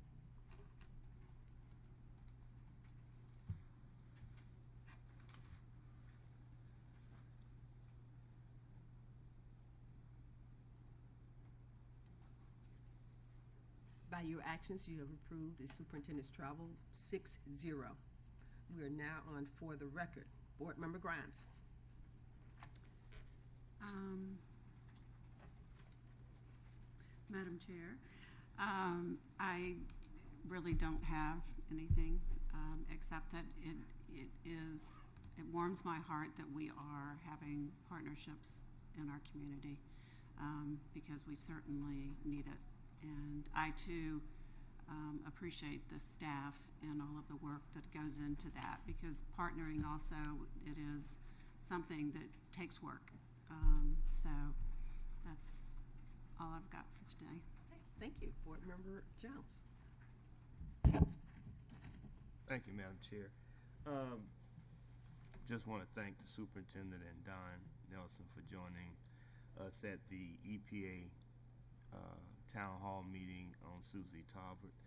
Speaker 1: By your actions, you have approved the superintendent's travel 6-0. We are now on for the record. Board member Grimes.
Speaker 15: Madam Chair, I really don't have anything except that it warms my heart that we are having partnerships in our community because we certainly need it. And I too appreciate the staff and all of the work that goes into that, because partnering also, it is something that takes work. So that's all I've got for today.
Speaker 1: Okay, thank you. Board member Jones.
Speaker 17: Thank you, Madam Chair. Just want to thank the superintendent and Don Nelson for joining us at the EPA town hall meeting on Susie Talbert.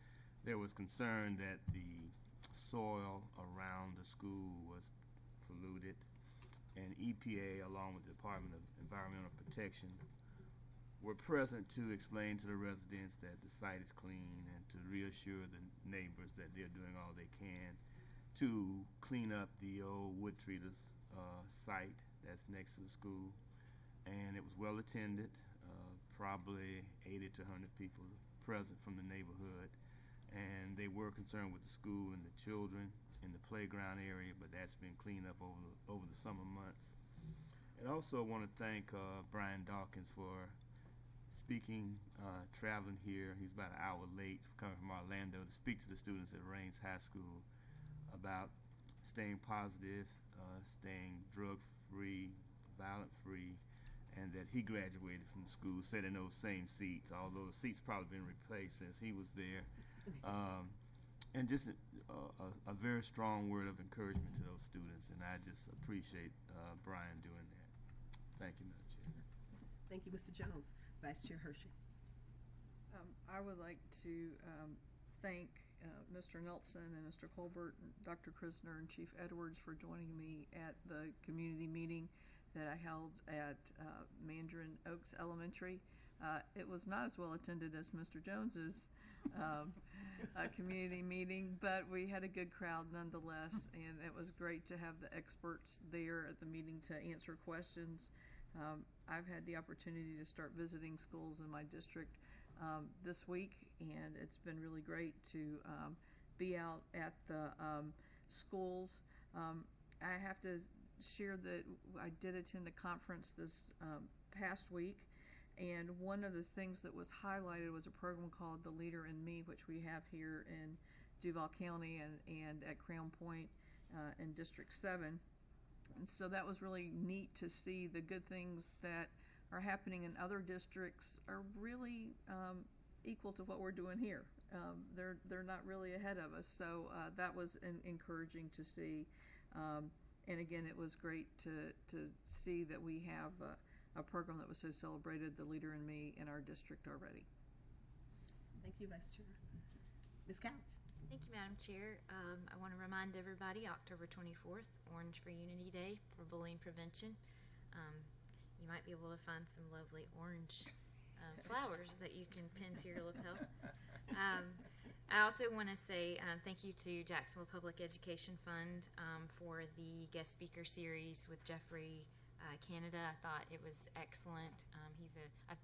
Speaker 17: There was concern that the soil around the school was polluted, and EPA, along with the Department of Environmental Protection, were present to explain to the residents that the site is clean and to reassure the neighbors that they're doing all they can to clean up the old wood treaters site that's next to the school. And it was well attended. Probably 80 to 100 people present from the neighborhood, and they were concerned with the school and the children in the playground area, but that's been cleaned up over the summer months. And also want to thank Brian Dawkins for speaking, traveling here. He's about an hour late coming from Orlando to speak to the students at Raines High School about staying positive, staying drug-free, violent-free, and that he graduated from the school, sat in those same seats, although the seats probably been replaced since he was there. and just a very strong word of encouragement to those students, and I just appreciate Brian doing that. Thank you, Madam Chair.
Speaker 1: Thank you, Mr. Jones. Vice Chair Hershey.
Speaker 9: I would like to thank Mr. Nelson and Mr. Colbert, and Dr. Krisner and Chief Edwards for joining me at the community meeting that I held at Mandarin Oaks Elementary. It was not as well attended as Mr. Jones's community meeting, but we had a good crowd nonetheless, and it was great to have the experts there at the meeting to answer questions. I've had the opportunity to start visiting schools in my district this week, and it's been really great to be out at the schools. I have to share that I did attend a conference this past week, and one of the things that was highlighted was a program called The Leader in Me, which we have here in Duval County and at Crown Point in District 7. And so that was really neat to see the good things that are happening in other districts are really equal to what we're doing here. They're not really ahead of us, so that was encouraging to see. And again, it was great to see that we have a program that was so celebrated, The Leader in Me, in our district already.
Speaker 1: Thank you, Vice Chair. Ms. Couch.
Speaker 20: Thank you, Madam Chair. I want to remind everybody, October 24th, Orange for Unity Day for bullying prevention. You might be able to find some lovely orange flowers that you can pin to your lapel. I also want to say thank you to Jacksonville Public Education Fund for the guest speaker series with Jeffrey Canada. I thought it was excellent.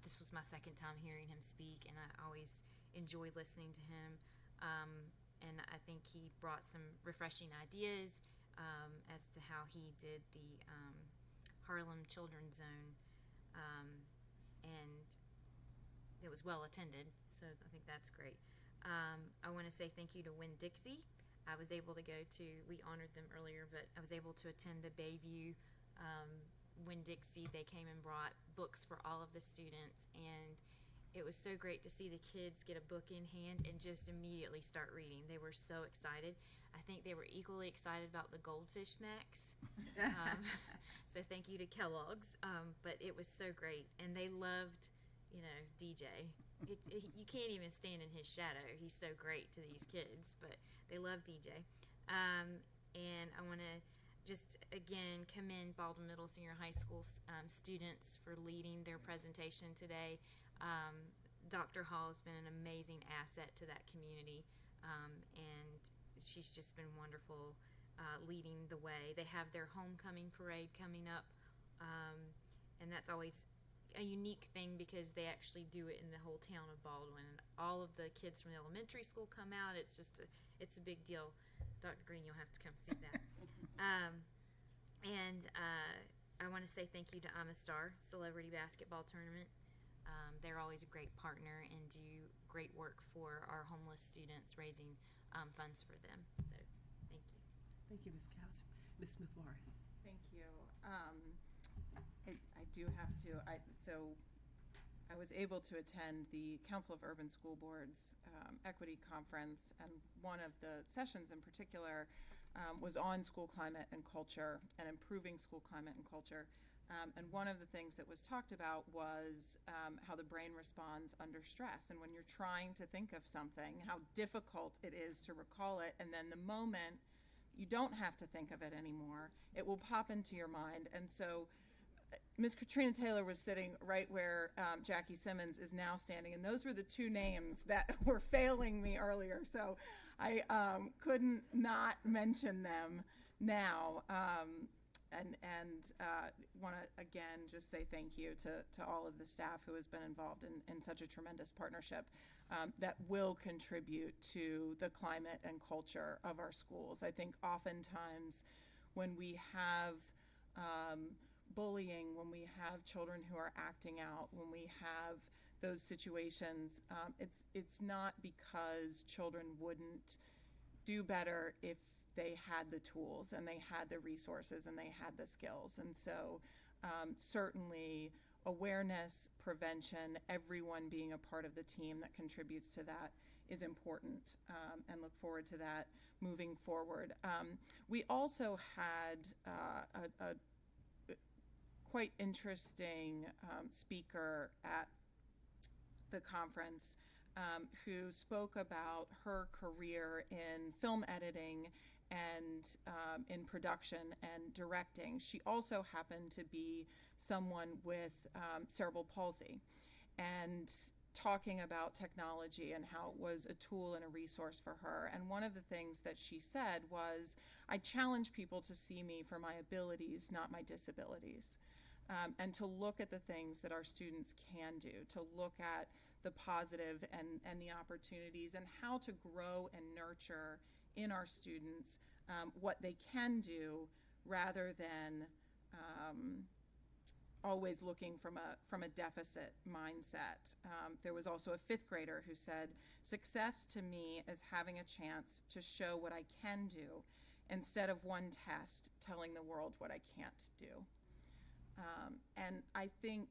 Speaker 20: This was my second time hearing him speak, and I always enjoy listening to him. And I think he brought some refreshing ideas as to how he did the Harlem Children's Zone, and it was well attended, so I think that's great. I want to say thank you to Winn-Dixie. I was able to go to, we honored them earlier, but I was able to attend the Bayview Winn-Dixie. They came and brought books for all of the students, and it was so great to see the kids get a book in hand and just immediately start reading. They were so excited. I think they were equally excited about the goldfish snacks. So thank you to Kellogg's. But it was so great. And they loved, DJ. You can't even stand in his shadow. He's so great to these kids. But they love DJ. And I want to just, again, commend Baldwin Middle Senior High School students for leading their presentation today. Dr. Hall has been an amazing asset to that community, and she's just been wonderful leading the way. They have their homecoming parade coming up, and that's always a unique thing because they actually do it in the whole town of Baldwin. And all of the kids from the elementary school come out. It's just it's a big deal. Dr. Green, you'll have to come see that. And I want to say thank you to Amistar Celebrity Basketball Tournament. They're always a great partner and do great work for our homeless students, raising funds for them. So, thank you.
Speaker 1: Thank you, Ms. Couch. Ms. Smith-Morris.
Speaker 10: Thank you. I do have to, so I was able to attend the Council of Urban School Boards Equity Conference, and one of the sessions in particular was on school climate and culture and improving school climate and culture. And one of the things that was talked about was how the brain responds under stress. And when you're trying to think of something, how difficult it is to recall it. And then the moment you don't have to think of it anymore, it will pop into your mind. And so Ms. Katrina Taylor was sitting right where Jackie Simmons is now standing. And those were the two names that were failing me earlier. So I couldn't not mention them now. And want to, again, just say thank you to all of the staff who has been involved in such a tremendous partnership that will contribute to the climate and culture of our schools. I think oftentimes when we have bullying, when we have children who are acting out, when we have those situations, it's not because children wouldn't do better if they had the tools and they had the resources and they had the skills. And so certainly awareness, prevention, everyone being a part of the team that contributes to that is important, and look forward to that moving forward. We also had a quite interesting speaker at the conference who spoke about her career in film editing and in production and directing. She also happened to be someone with cerebral palsy, and talking about technology and how it was a tool and a resource for her. And one of the things that she said was, I challenge people to see me for my abilities, not my disabilities. And to look at the things that our students can do, to look at the positive and the opportunities, and how to grow and nurture in our students what they can do, rather than always looking from a deficit mindset. There was also a fifth grader who said, success to me is having a chance to show what I can do instead of one test telling the world what I can't do. And I think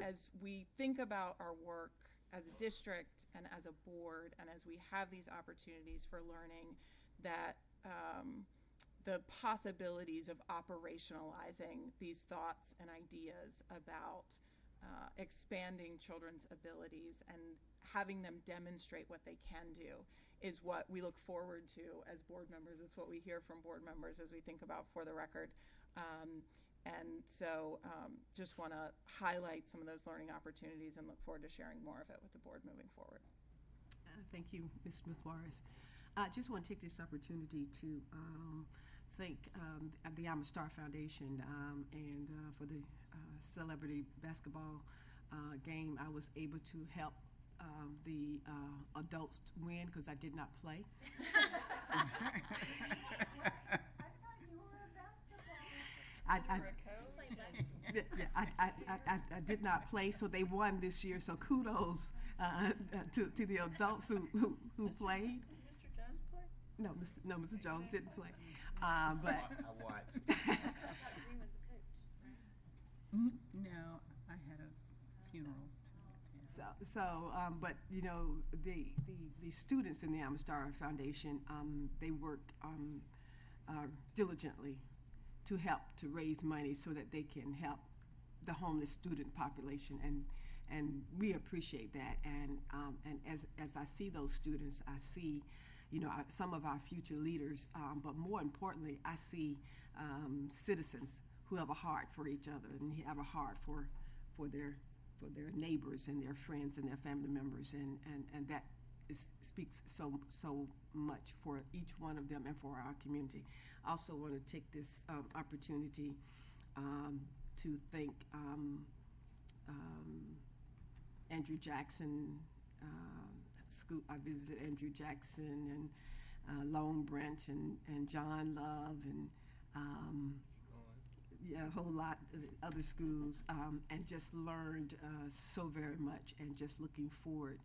Speaker 10: as we think about our work as a district and as a board, and as we have these opportunities for learning, that the possibilities of operationalizing these thoughts and ideas about expanding children's abilities and having them demonstrate what they can do is what we look forward to as board members. It's what we hear from board members as we think about For the Record. And so just want to highlight some of those learning opportunities and look forward to sharing more of it with the board moving forward.
Speaker 1: Thank you, Ms. Smith-Warris. I just want to take this opportunity to thank the I'm a Star Foundation and for the celebrity basketball game. I was able to help the adults win because I did not play. I did not play, so they won this year. So kudos to the adults who played.
Speaker 9: Mr. Jones play?
Speaker 1: No, Mr. Jones didn't play. But
Speaker 17: I watched.
Speaker 15: No, I had a funeral.
Speaker 1: But you know, the students in the I'm a Star Foundation, they work diligently to help to raise money so that they can help the homeless student population, and we appreciate that. And as I see those students, I see, you know, some of our future leaders, but more importantly, I see citizens who have a heart for each other and have a heart for their neighbors and their friends and their family members, and that speaks so much for each one of them and for our community. I also want to take this opportunity to thank Andrew Jackson School. I visited Andrew Jackson and Long Branch and John Love and a whole lot of other schools, and just learned so very much, and just looking forward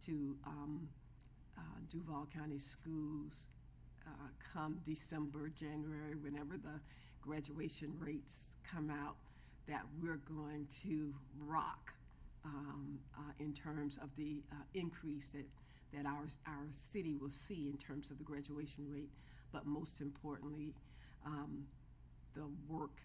Speaker 1: to Duval County Schools come December, January, whenever the graduation rates come out, that we're going to rock in terms of the increase that our city will see in terms of the graduation rate, but most importantly, the work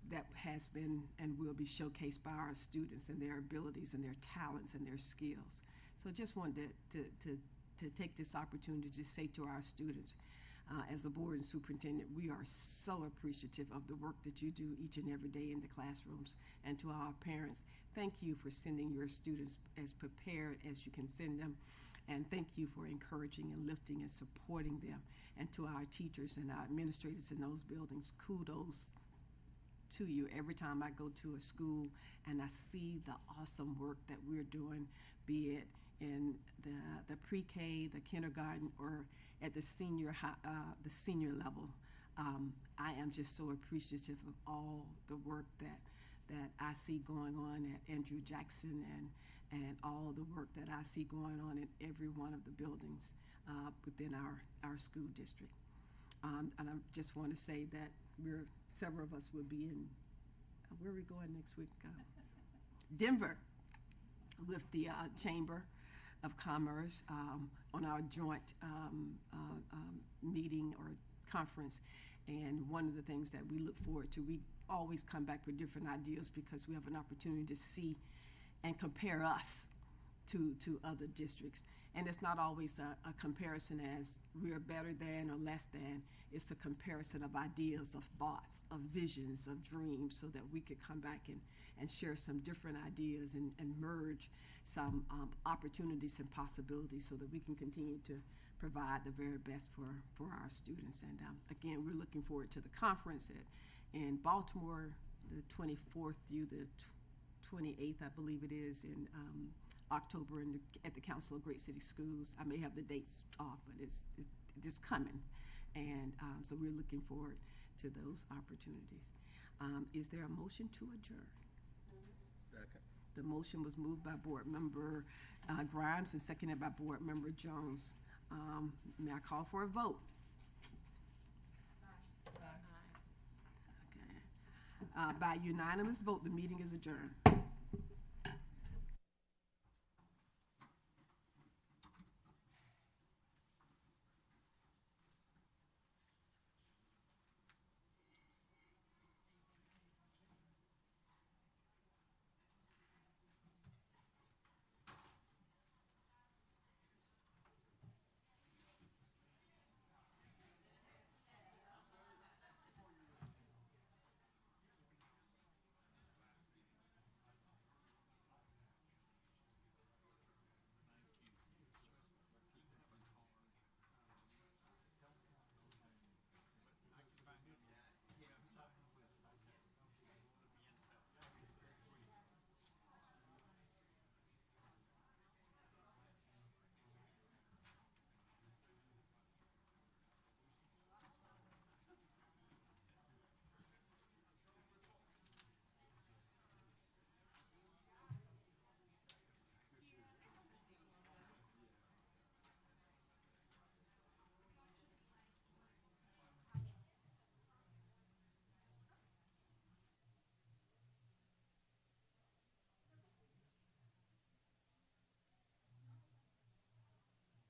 Speaker 1: that has been and will be showcased by our students and their abilities and their talents and their skills. So just wanted to take this opportunity to say to our students, as a board and superintendent, we are so appreciative of the work that you do each and every day in the classrooms. And to our parents, thank you for sending your students as prepared as you can send them. And thank you for encouraging and lifting and supporting them. And to our teachers and our administrators in those buildings, kudos to you. Every time I go to a school and I see the awesome work that we're doing, be it in the pre-K, the kindergarten, or at the senior level, I am just so appreciative of all the work that I see going on at Andrew Jackson and all the work that I see going on in every one of the buildings within our school district. And I just want to say that several of us will be in, where are we going next week? Denver with the chamber of Commerce on our joint meeting or conference. And one of the things that we look forward to, we always come back with different ideas because we have an opportunity to see and compare us to other districts. And it's not always a comparison as we're better than or less than. It's a comparison of ideas, of thoughts, of visions, of dreams, so that we could come back and share some different ideas and merge some opportunities and possibilities so that we can continue to provide the very best for our students. And again, we're looking forward to the conference in Baltimore, the 24th through the 28th, I believe it is, in October at the Council of Great City Schools. I may have the dates off, but it's coming. And so we're looking forward to those opportunities. Is there a motion to adjourn?
Speaker 17: Second.
Speaker 1: The motion was moved by Board Member Grimes and seconded by Board Member Jones. May I call for a vote? Okay. By unanimous vote, the meeting is adjourned.